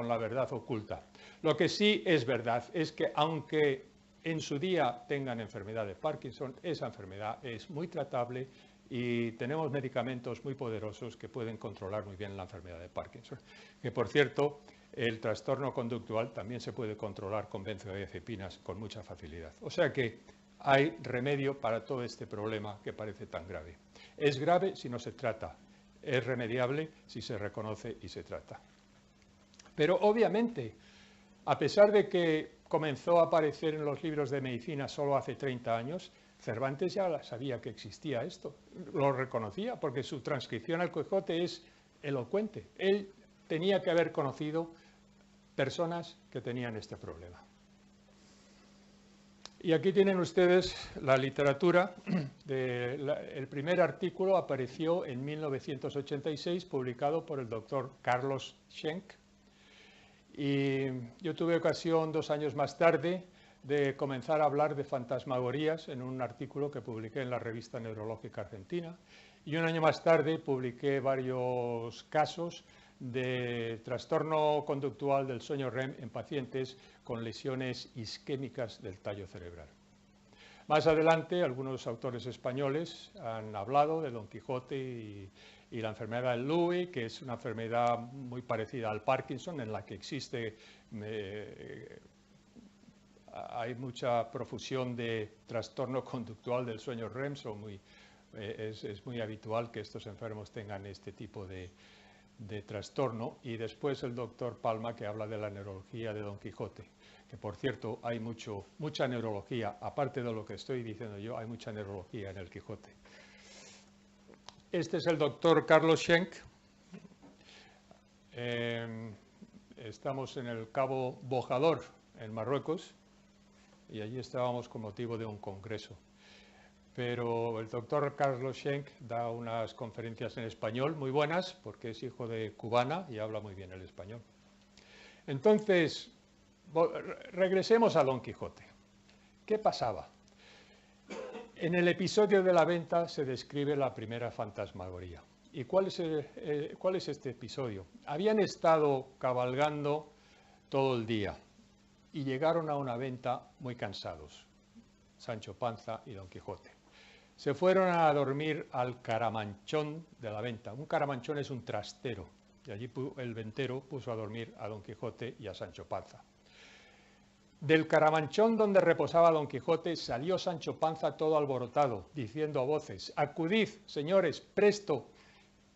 la verdad oculta. Lo que sí es verdad es que aunque en su día tengan enfermedad de Parkinson, esa enfermedad es muy tratable y tenemos medicamentos muy poderosos que pueden controlar muy bien la enfermedad de Parkinson. Que por cierto, el trastorno conductual también se puede controlar con benzodiazepinas con mucha facilidad. O sea que hay remedio para todo este problema que parece tan grave. Es grave si no se trata, es remediable si se reconoce y se trata. Pero obviamente, a pesar de que comenzó a aparecer en los libros de medicina solo hace 30 años, Cervantes ya sabía que existía esto, lo reconocía porque su transcripción al Quijote es elocuente. Él tenía que haber conocido personas que tenían este problema. Y aquí tienen ustedes la literatura. El primer artículo apareció en 1986, publicado por el doctor Carlos Schenk. Y yo tuve ocasión 2 años más tarde de comenzar a hablar de fantasmagorías en un artículo que publiqué en la revista Neurológica Argentina. Y 1 año más tarde publiqué varios casos de trastorno conductual del sueño REM en pacientes con lesiones isquémicas del tallo cerebral. Más adelante, algunos autores españoles han hablado de Don Quijote y la enfermedad de Lewy, que es una enfermedad muy parecida al Parkinson, en la que existe hay mucha profusión de trastorno conductual del sueño REM, es muy habitual que estos enfermos tengan este tipo de trastorno. Y después el doctor Palma, que habla de la neurología de Don Quijote, que por cierto hay mucha neurología, aparte de lo que estoy diciendo yo, hay mucha neurología en el Quijote. Este es el doctor Carlos Schenk. Estamos en el Cabo Bojador, en Marruecos, y allí estábamos con motivo de un congreso. Pero el doctor Carlos Schenk da unas conferencias en español muy buenas, porque es hijo de cubana y habla muy bien el español. Entonces, regresemos a Don Quijote. ¿Qué pasaba? En el episodio de la venta se describe la primera fantasmagoría. ¿Y cuál es este episodio? Habían estado cabalgando todo el día y llegaron a una venta muy cansados, Sancho Panza y Don Quijote. Se fueron a dormir al caramanchón de la venta. Un caramanchón es un trastero, y allí el ventero puso a dormir a Don Quijote y a Sancho Panza. Del caramanchón donde reposaba Don Quijote salió Sancho Panza todo alborotado, diciendo a voces: «Acudid, señores, presto,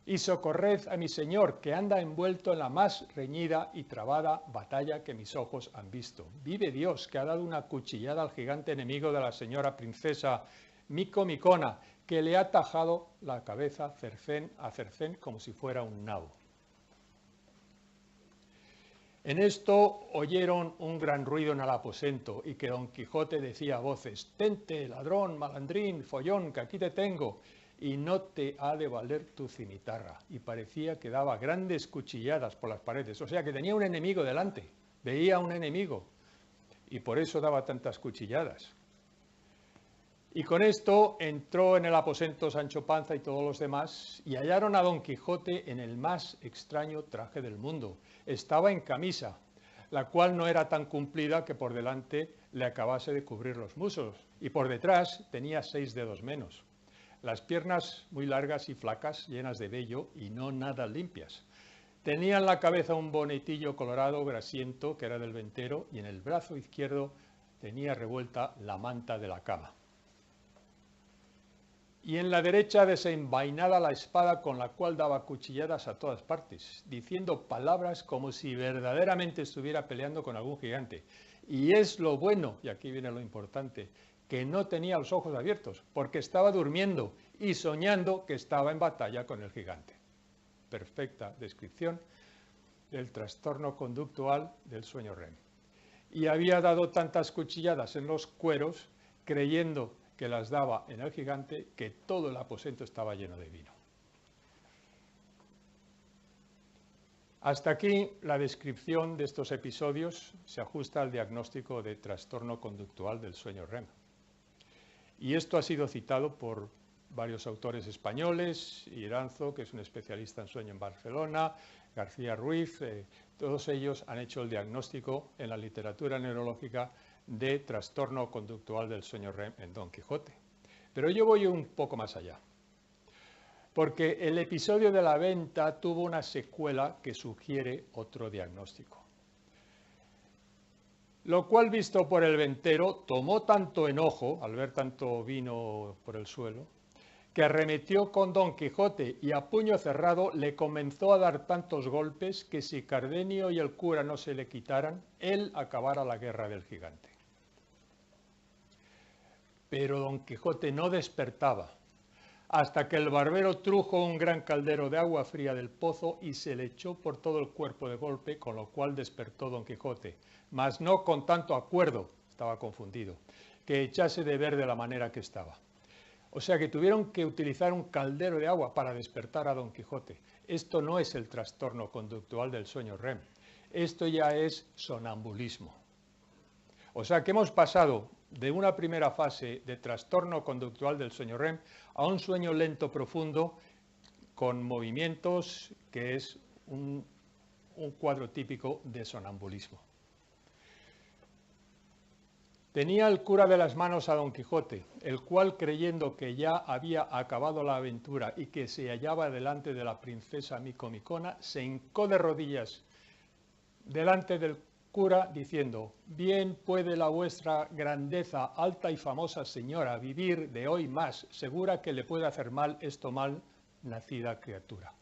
y socorred a mi señor, que anda envuelto en la más reñida y trabada batalla que mis ojos han visto. Vive Dios, que ha dado una cuchillada al gigante enemigo de la señora princesa Micomicona, que le ha tajado la cabeza a Cercén como si fuera un nabo». En esto oyeron un gran ruido en el aposento y que Don Quijote decía a voces: «Tente, ladrón, malandrín, follón, que aquí te tengo, y no te ha de valer tu cimitarra». Y parecía que daba grandes cuchilladas por las paredes, o sea que tenía un enemigo delante, veía un enemigo, y por eso daba tantas cuchilladas. Y con esto entró en el aposento Sancho Panza y todos los demás, y hallaron a Don Quijote en el más extraño traje del mundo. Estaba en camisa, la cual no era tan cumplida que por delante le acabase de cubrir los muslos, y por detrás tenía 6 dedos menos. Las piernas muy largas y flacas, llenas de vello y no nada limpias. Tenía en la cabeza un bonetillo colorado grasiento, que era del ventero, y en el brazo izquierdo tenía revuelta la manta de la cama. Y en la derecha desenvainada la espada con la cual daba cuchilladas a todas partes, diciendo palabras como si verdaderamente estuviera peleando con algún gigante. Y es lo bueno, y aquí viene lo importante, que no tenía los ojos abiertos, porque estaba durmiendo y soñando que estaba en batalla con el gigante. Perfecta descripción del trastorno conductual del sueño REM. Y había dado tantas cuchilladas en los cueros, creyendo que las daba en el gigante, que todo el aposento estaba lleno de vino. Hasta aquí la descripción de estos episodios se ajusta al diagnóstico de trastorno conductual del sueño REM. Y esto ha sido citado por varios autores españoles: Iranzo, que es un especialista en sueño en Barcelona, García Ruiz, todos ellos han hecho el diagnóstico en la literatura neurológica de trastorno conductual del sueño REM en Don Quijote. Pero yo voy un poco más allá, porque el episodio de la venta tuvo una secuela que sugiere otro diagnóstico. Lo cual, visto por el ventero, tomó tanto enojo al ver tanto vino por el suelo, que arremetió con Don Quijote y a puño cerrado le comenzó a dar tantos golpes que si Cardenio y el cura no se le quitaran, él acabara la guerra del gigante. Pero Don Quijote no despertaba, hasta que el barbero trujo un gran caldero de agua fría del pozo y se le echó por todo el cuerpo de golpe, con lo cual despertó Don Quijote, mas no con tanto acuerdo, estaba confundido, que echase de ver de la manera que estaba. O sea que tuvieron que utilizar un caldero de agua para despertar a Don Quijote. Esto no es el trastorno conductual del sueño REM, esto ya es sonambulismo. O sea que hemos pasado de una primera fase de trastorno conductual del sueño REM a un sueño lento profundo con movimientos, que es un cuadro típico de sonambulismo. Tenía el cura de las manos a Don Quijote, el cual, creyendo que ya había acabado la aventura y que se hallaba delante de la princesa Micomicona, se hincó de rodillas delante del cura diciendo: bien puede la vuestra grandeza, alta y famosa señora, vivir de hoy más, segura que le puede hacer mal esto mal nacida criatura.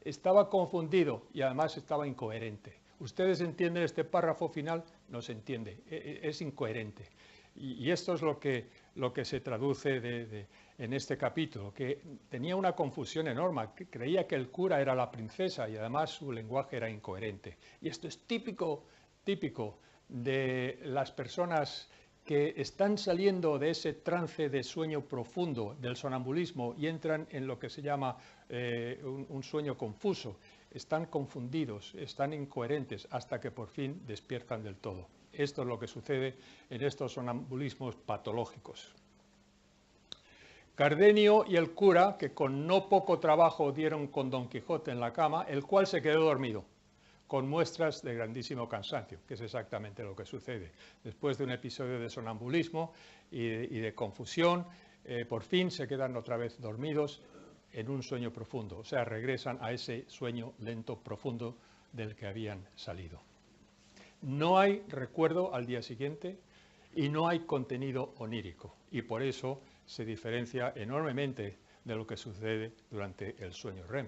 Estaba confundido y además estaba incoherente. ¿Ustedes entienden este párrafo final? No se entiende, es incoherente. Y esto es lo que se traduce en este capítulo, que tenía una confusión enorme, que creía que el cura era la princesa y además su lenguaje era incoherente. Y esto es típico de las personas que están saliendo de ese trance de sueño profundo, del sonambulismo, y entran en lo que se llama un sueño confuso. Están confundidos, están incoherentes, hasta que por fin despiertan del todo. Esto es lo que sucede en estos sonambulismos patológicos. Cardenio y el cura, que con no poco trabajo dieron con Don Quijote en la cama, el cual se quedó dormido, con muestras de grandísimo cansancio, que es exactamente lo que sucede. Después de un episodio de sonambulismo y de confusión, por fin se quedan otra vez dormidos en un sueño profundo, o sea, regresan a ese sueño lento, profundo del que habían salido. No hay recuerdo al día siguiente y no hay contenido onírico, y por eso se diferencia enormemente de lo que sucede durante el sueño REM.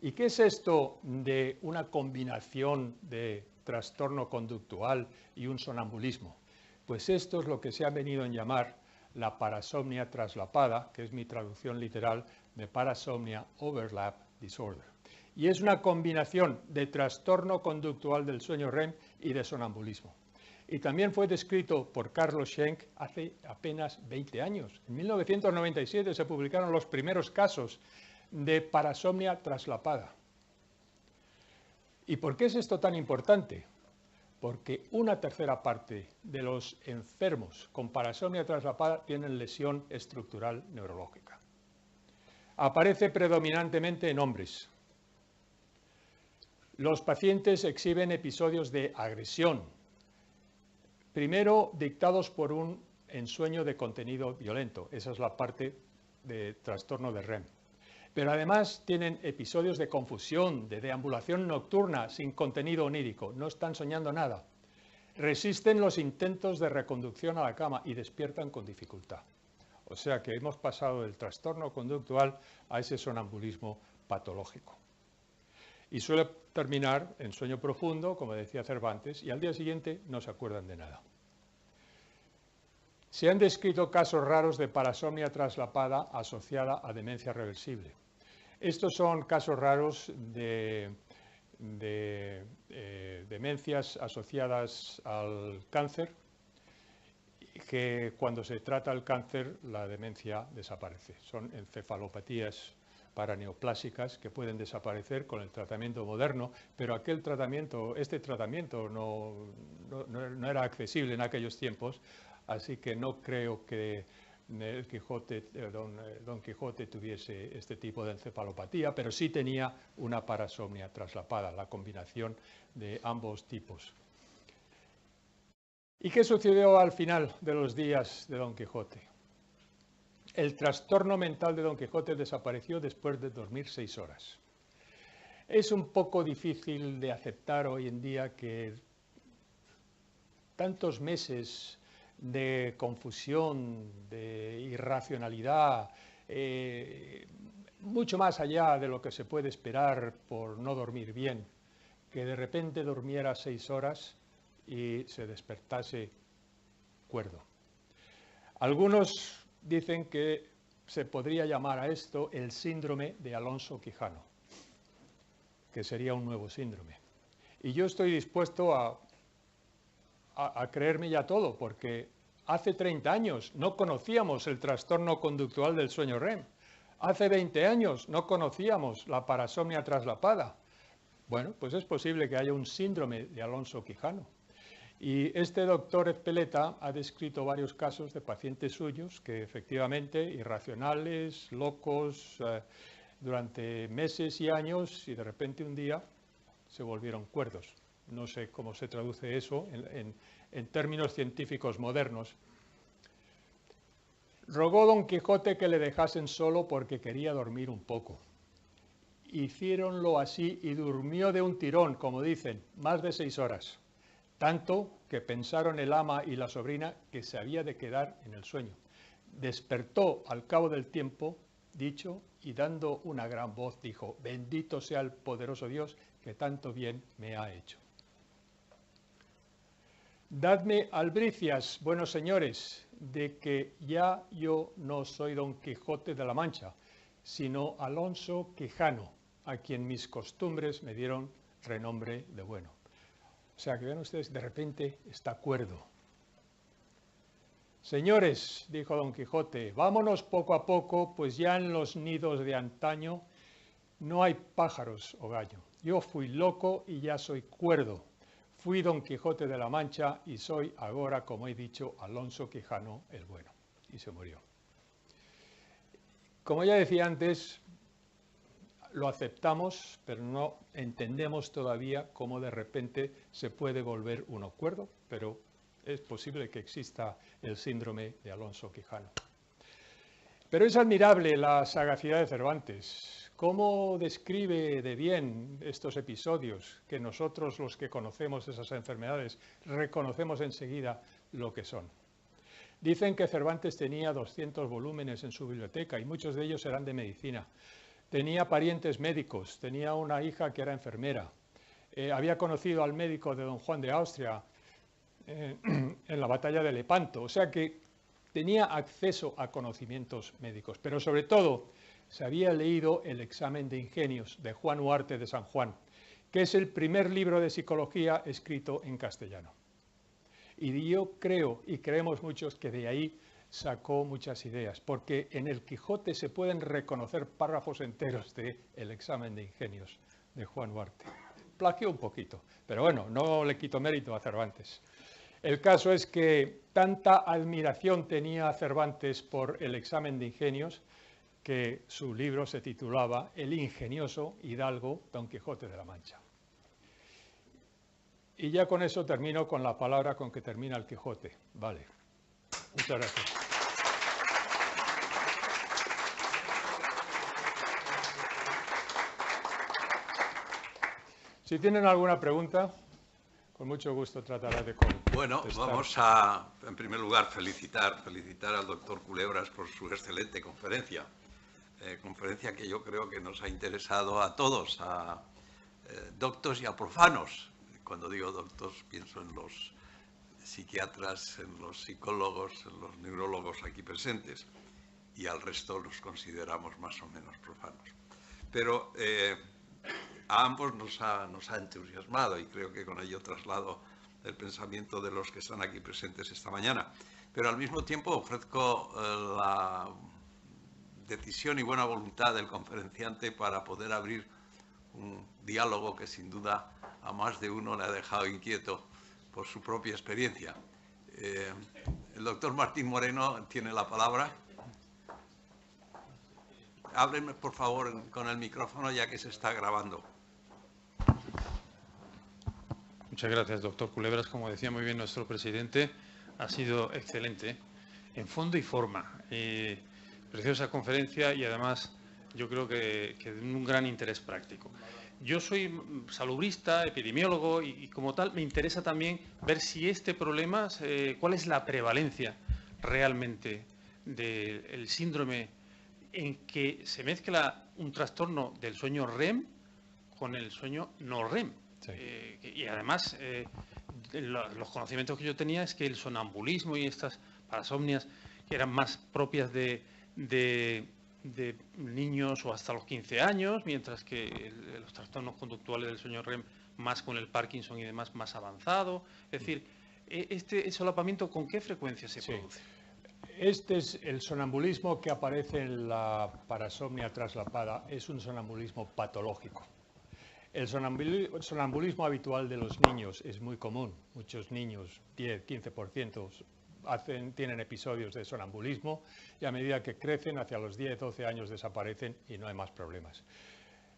¿Y qué es esto de una combinación de trastorno conductual y un sonambulismo? Pues esto es lo que se ha venido a llamar la parasomnia traslapada, que es mi traducción literal de Parasomnia Overlap Disorder. Y es una combinación de trastorno conductual del sueño REM y de sonambulismo. Y también fue descrito por Carlos Schenk hace apenas 20 años. En 1997 se publicaron los primeros casos de parasomnia traslapada. ¿Y por qué es esto tan importante? Porque una tercera parte de los enfermos con parasomnia traslapada tienen lesión estructural neurológica. Aparece predominantemente en hombres. Los pacientes exhiben episodios de agresión, primero dictados por un ensueño de contenido violento. Esa es la parte de trastorno de REM. Pero además tienen episodios de confusión, de deambulación nocturna sin contenido onírico. No están soñando nada. Resisten los intentos de reconducción a la cama y despiertan con dificultad. O sea que hemos pasado del trastorno conductual a ese sonambulismo patológico. Y suele terminar en sueño profundo, como decía Cervantes, y al día siguiente no se acuerdan de nada. Se han descrito casos raros de parasomnia traslapada asociada a demencia reversible. Estos son casos raros de demencias asociadas al cáncer, que cuando se trata el cáncer la demencia desaparece. Son encefalopatías paraneoplásicas que pueden desaparecer con el tratamiento moderno, pero este tratamiento no era accesible en aquellos tiempos, así que no creo que Don Quijote tuviese este tipo de encefalopatía, pero sí tenía una parasomnia traslapada, la combinación de ambos tipos. ¿Y qué sucedió al final de los días de Don Quijote? El trastorno mental de Don Quijote desapareció después de dormir 6 horas. Es un poco difícil de aceptar hoy en día que tantos meses de confusión, de irracionalidad, mucho más allá de lo que se puede esperar por no dormir bien, que de repente durmiera 6 horas y se despertase cuerdo. Algunos dicen que se podría llamar a esto el síndrome de Alonso Quijano, que sería un nuevo síndrome. Y yo estoy dispuesto a creerme ya todo, porque hace 30 años no conocíamos el trastorno conductual del sueño REM. Hace 20 años no conocíamos la parasomnia traslapada. Bueno, pues es posible que haya un síndrome de Alonso Quijano. Y este doctor Ezpeleta ha descrito varios casos de pacientes suyos que efectivamente, irracionales, locos, durante meses y años, y de repente un día se volvieron cuerdos. No sé cómo se traduce eso en términos científicos modernos. Rogó Don Quijote que le dejasen solo porque quería dormir un poco. Hiciéronlo así y durmió de un tirón, como dicen, más de 6 horas. tanto que pensaron el ama y la sobrina que se había de quedar en el sueño. Despertó al cabo del tiempo, dicho, y dando una gran voz dijo: bendito sea el poderoso Dios que tanto bien me ha hecho. Dadme albricias, buenos señores, de que ya yo no soy Don Quijote de la Mancha, sino Alonso Quijano, a quien mis costumbres me dieron renombre de bueno. O sea, que vean ustedes, de repente está cuerdo. Señores, dijo Don Quijote, vámonos poco a poco, pues ya en los nidos de antaño no hay pájaros o gallo. Yo fui loco y ya soy cuerdo. Fui Don Quijote de la Mancha y soy ahora, como he dicho, Alonso Quijano el Bueno. Y se murió. Como ya decía antes, lo aceptamos, pero no entendemos todavía cómo de repente se puede volver uno cuerdo, pero es posible que exista el síndrome de Alonso Quijano. Pero es admirable la sagacidad de Cervantes. ¿Cómo describe de bien estos episodios que nosotros, los que conocemos esas enfermedades, reconocemos enseguida lo que son? Dicen que Cervantes tenía 200 volúmenes en su biblioteca y muchos de ellos eran de medicina. Tenía parientes médicos, tenía una hija que era enfermera. Había conocido al médico de don Juan de Austria en la batalla de Lepanto. O sea que tenía acceso a conocimientos médicos, pero sobre todo se había leído el Examen de Ingenios de Juan Huarte de San Juan, que es el primer libro de psicología escrito en castellano. Y yo creo, y creemos muchos, que de ahí sacó muchas ideas, porque en el Quijote se pueden reconocer párrafos enteros del Examen de Ingenios de Juan Huarte. Plagió un poquito, pero bueno, no le quito mérito a Cervantes. El caso es que tanta admiración tenía Cervantes por el Examen de Ingenios que su libro se titulaba El ingenioso hidalgo Don Quijote de la Mancha. Y ya con eso termino con la palabra con que termina el Quijote. Vale. Muchas gracias. Si tienen alguna pregunta, con mucho gusto trataré de contestar. Bueno, vamos a, en primer lugar, felicitar al doctor Culebras por su excelente conferencia. Conferencia que yo creo que nos ha interesado a todos, a doctos y a profanos. Cuando digo doctos pienso en los psiquiatras, en los psicólogos, en los neurólogos aquí presentes, y al resto los consideramos más o menos profanos. Pero a ambos nos ha entusiasmado y creo que con ello traslado el pensamiento de los que están aquí presentes esta mañana. Pero al mismo tiempo ofrezco la decisión y buena voluntad del conferenciante para poder abrir un diálogo que sin duda a más de uno le ha dejado inquieto por su propia experiencia. El doctor Martín Moreno tiene la palabra. Háblenme, por favor, con el micrófono, ya que se está grabando. Muchas gracias, doctor Culebras. Como decía muy bien nuestro presidente, ha sido excelente en fondo y forma. Preciosa conferencia y además yo creo que de un gran interés práctico. Yo soy salubrista, epidemiólogo y como tal me interesa también ver si este problema, cuál es la prevalencia realmente del síndrome en que se mezcla un trastorno del sueño REM con el sueño no REM. Sí. Y además los conocimientos que yo tenía es que el sonambulismo y estas parasomnias que eran más propias de niños o hasta los 15 años, mientras que los trastornos conductuales del sueño REM más con el Parkinson y demás más avanzado. Es decir, ¿este solapamiento con qué frecuencia se produce? Este es el sonambulismo que aparece en la parasomnia traslapada, es un sonambulismo patológico. El sonambulismo habitual de los niños es muy común. Muchos niños, 10-15%, tienen episodios de sonambulismo y a medida que crecen, hacia los 10-12 años desaparecen y no hay más problemas.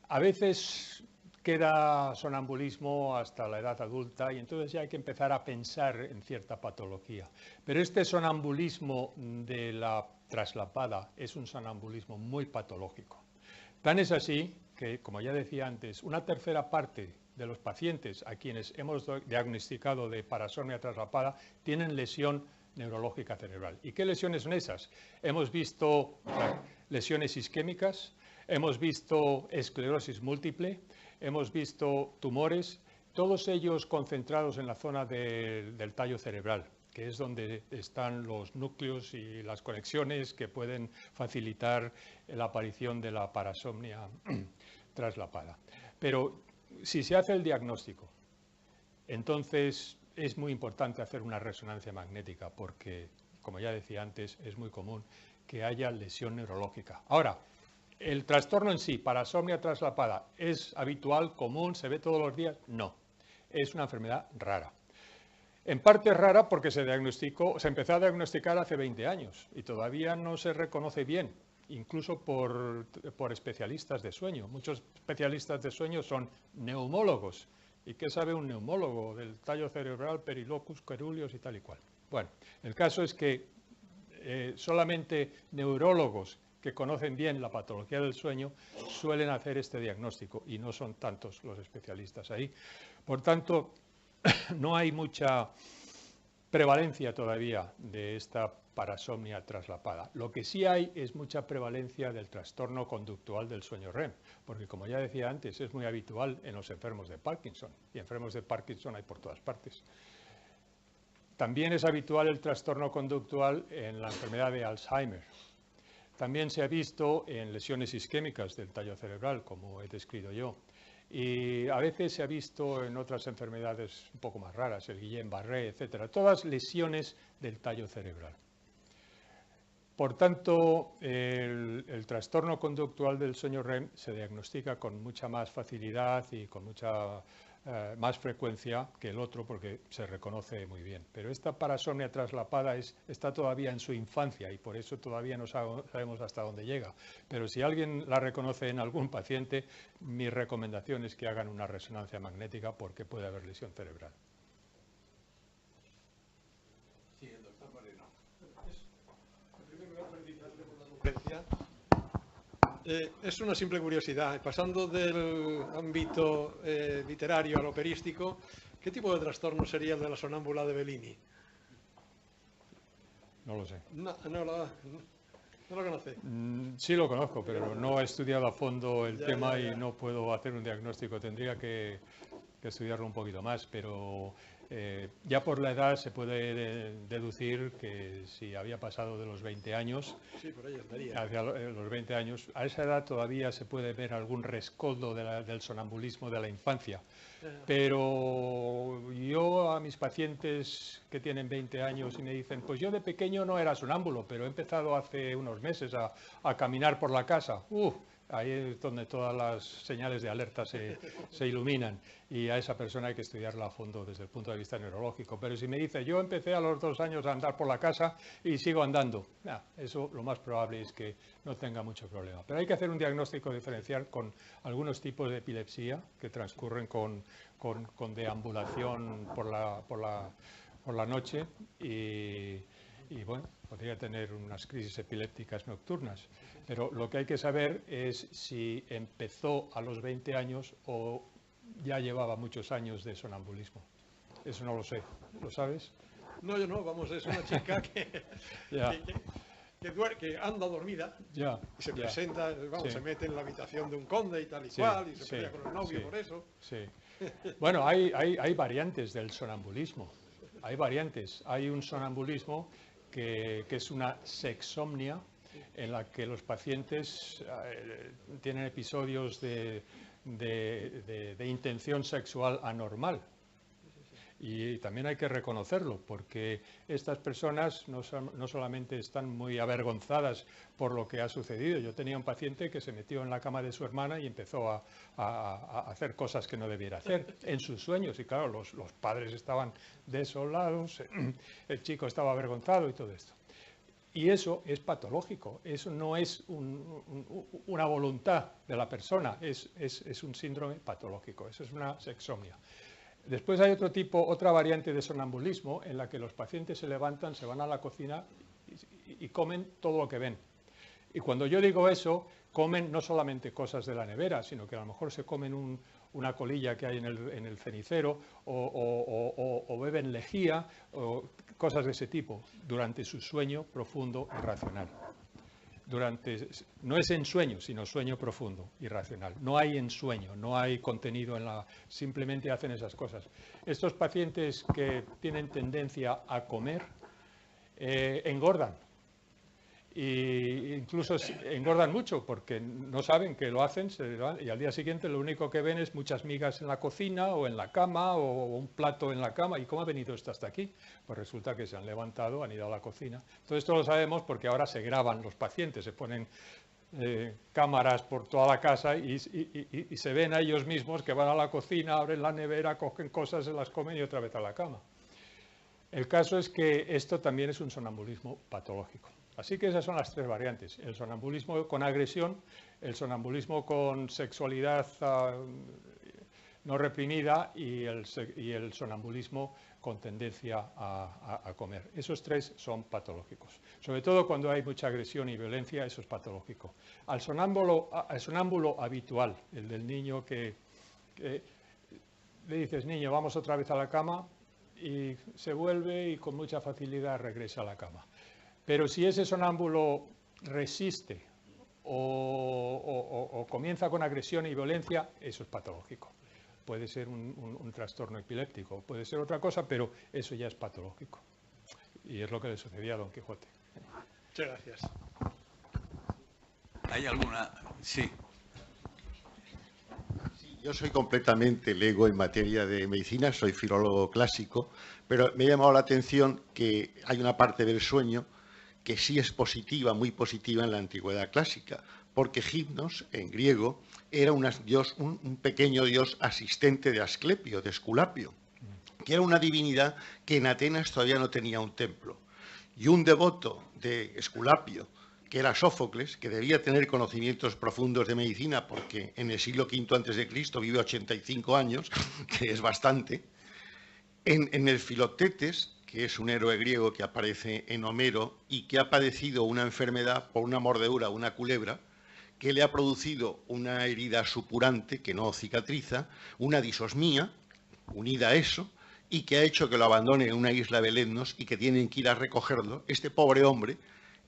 A veces queda sonambulismo hasta la edad adulta y entonces ya hay que empezar a pensar en cierta patología. Pero este sonambulismo de la traslapada es un sonambulismo muy patológico. Tan es así que, como ya decía antes, una tercera parte de los pacientes a quienes hemos diagnosticado de parasomnia traslapada tienen lesión neurológica cerebral. ¿Y qué lesiones son esas? Hemos visto lesiones isquémicas, hemos visto esclerosis múltiple, hemos visto tumores, todos ellos concentrados en la zona del tallo cerebral, que es donde están los núcleos y las conexiones que pueden facilitar la aparición de la parasomnia traslapada. Pero si se hace el diagnóstico, entonces es muy importante hacer una resonancia magnética porque, como ya decía antes, es muy común que haya lesión neurológica. Ahora, ¿el trastorno en sí, parasomnia traslapada, es habitual, común, se ve todos los días? No, es una enfermedad rara. En parte rara porque se empezó a diagnosticar hace 20 años y todavía no se reconoce bien, incluso por especialistas de sueño. Muchos especialistas de sueño son neumólogos. ¿Y qué sabe un neumólogo del tallo cerebral, perilocus, coeruleus y tal y cual? Bueno, el caso es que solamente neurólogos que conocen bien la patología del sueño suelen hacer este diagnóstico y no son tantos los especialistas ahí. Por tanto, no hay mucha prevalencia todavía de esta parasomnia traslapada. Lo que sí hay es mucha prevalencia del trastorno conductual del sueño REM, porque como ya decía antes, es muy habitual en los enfermos de Parkinson, y enfermos de Parkinson hay por todas partes. También es habitual el trastorno conductual en la enfermedad de Alzheimer. También se ha visto en lesiones isquémicas del tallo cerebral, como he descrito yo. Y a veces se ha visto en otras enfermedades un poco más raras, el Guillain-Barré, etcétera, todas lesiones del tallo cerebral. Por tanto, el trastorno conductual del sueño REM se diagnostica con mucha más facilidad y con mucha más frecuencia que el otro porque se reconoce muy bien. Pero esta parasomnia traslapada está todavía en su infancia y por eso todavía no sabemos hasta dónde llega. Pero si alguien la reconoce en algún paciente, mi recomendación es que hagan una resonancia magnética porque puede haber lesión cerebral. Sí, el doctor Moreno. En primer lugar, felicitarle por la conferencia. Es una simple curiosidad, pasando del ámbito literario al operístico, ¿qué tipo de trastorno sería el de la sonámbula de Bellini? No lo sé. No lo conoce. Sí lo conozco, pero no he estudiado a fondo el tema y no puedo hacer un diagnóstico. Tendría que estudiarlo un poquito más, pero ya por la edad se puede deducir que si había pasado de los 20 años, sí, por ahí estaría. hacia los 20 años, a esa edad todavía se puede ver algún rescoldo del sonambulismo de la infancia. Pero yo a mis pacientes que tienen 20 años y me dicen, pues yo de pequeño no era sonámbulo, pero he empezado hace unos meses a caminar por la casa. Ahí es donde todas las señales de alerta se iluminan y a esa persona hay que estudiarla a fondo desde el punto de vista neurológico. Pero si me dice, yo empecé a los 2 años a andar por la casa y sigo andando, eso lo más probable es que no tenga mucho problema. Pero hay que hacer un diagnóstico diferencial con algunos tipos de epilepsia que transcurren con deambulación por la noche y bueno, podría tener unas crisis epilépticas nocturnas. Pero lo que hay que saber es si empezó a los 20 años o ya llevaba muchos años de sonambulismo. Eso no lo sé. ¿Lo sabes? No, yo no. Vamos, es una chica que anda dormida y se presenta, vamos, se mete en la habitación de un conde y tal y cual, y se pelea con el novio por eso. Sí. Bueno, hay variantes del sonambulismo. Hay variantes. Hay un sonambulismo que es una sexomnia, en la que los pacientes tienen episodios de intención sexual anormal. Y también hay que reconocerlo, porque estas personas no solamente están muy avergonzadas por lo que ha sucedido. Yo tenía un paciente que se metió en la cama de su hermana y empezó a hacer cosas que no debiera hacer en sus sueños. Y claro, los padres estaban desolados, el chico estaba avergonzado y todo esto. Y eso es patológico, eso no es una voluntad de la persona, es un síndrome patológico, eso es una sexomnia. Después hay otra variante de sonambulismo en la que los pacientes se levantan, se van a la cocina y comen todo lo que ven. Y cuando yo digo eso, comen no solamente cosas de la nevera, sino que a lo mejor se comen una colilla que hay en el cenicero, o beben lejía, o cosas de ese tipo, durante su sueño profundo irracional. No es ensueño, sino sueño profundo, irracional. No hay ensueño, no hay contenido simplemente hacen esas cosas. Estos pacientes que tienen tendencia a comer engordan. Y incluso engordan mucho porque no saben que lo hacen y al día siguiente lo único que ven es muchas migas en la cocina o en la cama o un plato en la cama. ¿Y cómo ha venido esto hasta aquí? Pues resulta que se han levantado, han ido a la cocina. Todo esto lo sabemos porque ahora se graban los pacientes, se ponen cámaras por toda la casa y se ven a ellos mismos que van a la cocina, abren la nevera, cogen cosas, se las comen y otra vez a la cama. El caso es que esto también es un sonambulismo patológico. Así que esas son las tres variantes, el sonambulismo con agresión, el sonambulismo con sexualidad no reprimida y el sonambulismo con tendencia a comer. Esos tres son patológicos. Sobre todo cuando hay mucha agresión y violencia, eso es patológico. Al sonámbulo habitual, el del niño que le dices, niño, vamos otra vez a la cama, y se vuelve y con mucha facilidad regresa a la cama. Pero si ese sonámbulo resiste o comienza con agresión y violencia, eso es patológico. Puede ser un trastorno epiléptico, puede ser otra cosa, pero eso ya es patológico. Y es lo que le sucedía a Don Quijote. Muchas gracias. ¿Hay alguna? Sí. Yo soy completamente lego en materia de medicina, soy filólogo clásico, pero me ha llamado la atención que hay una parte del sueño que sí es positiva, muy positiva en la antigüedad clásica, porque Gimnos, en griego, era un pequeño dios asistente de Asclepio, de Esculapio, que era una divinidad que en Atenas todavía no tenía un templo. Y un devoto de Esculapio, que era Sófocles, que debía tener conocimientos profundos de medicina, porque en el siglo V a.C. vive 85 años, que es bastante, en el Filoctetes, que es un héroe griego que aparece en Homero y que ha padecido una enfermedad por una mordedura, una culebra, que le ha producido una herida supurante que no cicatriza, una disosmía unida a eso, y que ha hecho que lo abandone en una isla de Lemnos y que tienen que ir a recogerlo. Este pobre hombre,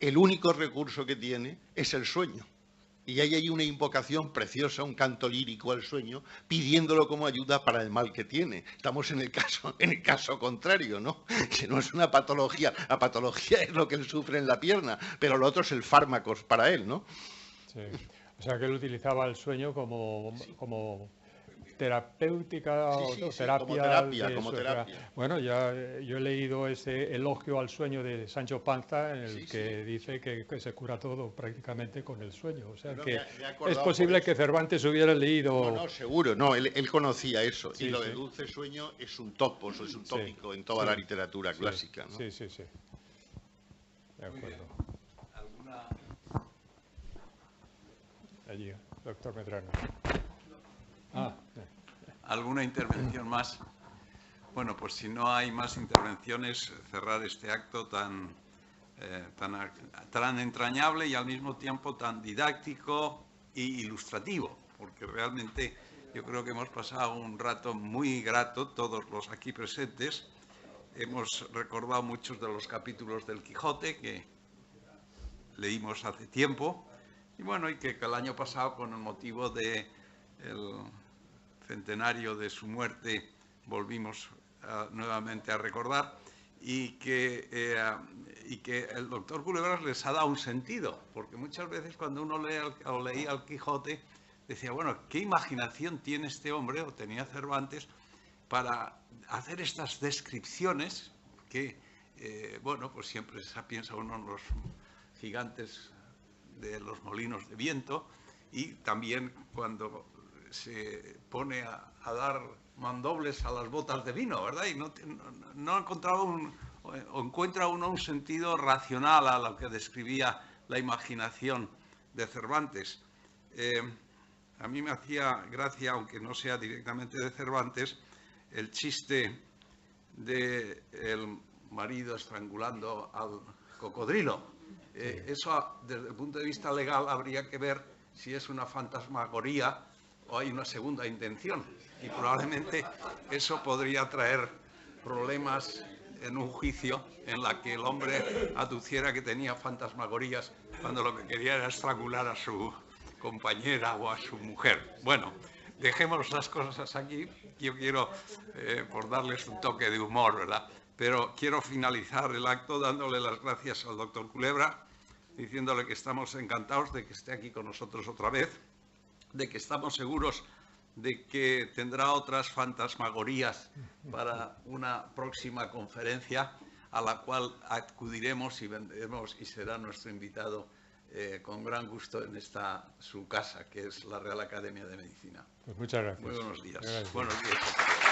el único recurso que tiene es el sueño. Y ahí hay una invocación preciosa, un canto lírico al sueño, pidiéndolo como ayuda para el mal que tiene. Estamos en el caso contrario, ¿no? Que no es una patología, la patología es lo que él sufre en la pierna, pero lo otro es el fármaco para él, ¿no? Sí. O sea que él utilizaba el sueño como terapéutica o terapia. Como terapia. Bueno, ya yo he leído ese elogio al sueño de Sancho Panza, en el que dice que se cura todo prácticamente con el sueño. O sea que es posible que Cervantes hubiera leído... No, seguro, no, él conocía eso. Sí, y lo de dulce sueño es un topo, es un tópico en toda la literatura clásica, ¿no? Sí. De acuerdo. ¿Alguna? Allí, doctor Medrano. ¿Alguna intervención más? Bueno, pues si no hay más intervenciones, cerrar este acto tan entrañable y al mismo tiempo tan didáctico e ilustrativo, porque realmente yo creo que hemos pasado un rato muy grato, todos los aquí presentes. Hemos recordado muchos de los capítulos del Quijote que leímos hace tiempo, y bueno, y que el año pasado, con el motivo del centenario de su muerte, volvimos nuevamente a recordar, y que el doctor Culebras les ha dado un sentido, porque muchas veces cuando uno leía al Quijote decía, bueno, ¿qué imaginación tiene este hombre, o tenía Cervantes, para hacer estas descripciones que, bueno, pues siempre se piensa uno en los gigantes de los molinos de viento, y también cuando se pone a dar mandobles a las botas de vino, ¿verdad? Y no ha encontrado o encuentra uno un sentido racional a lo que describía la imaginación de Cervantes. A mí me hacía gracia, aunque no sea directamente de Cervantes, el chiste del marido estrangulando al cocodrilo. Eso, desde el punto de vista legal, habría que ver si es una fantasmagoría o hay una segunda intención, y probablemente eso podría traer problemas en un juicio en la que el hombre aduciera que tenía fantasmagorías cuando lo que quería era estrangular a su compañera o a su mujer. Bueno, dejemos las cosas aquí. Yo quiero, por darles un toque de humor, ¿verdad? Pero quiero finalizar el acto dándole las gracias al doctor Culebra, diciéndole que estamos encantados de que esté aquí con nosotros otra vez, de que estamos seguros de que tendrá otras fantasmagorías para una próxima conferencia a la cual acudiremos y vendremos y será nuestro invitado con gran gusto en esta su casa, que es la Real Academia de Medicina. Pues muchas gracias. Muy buenos días. Gracias. Buenos días.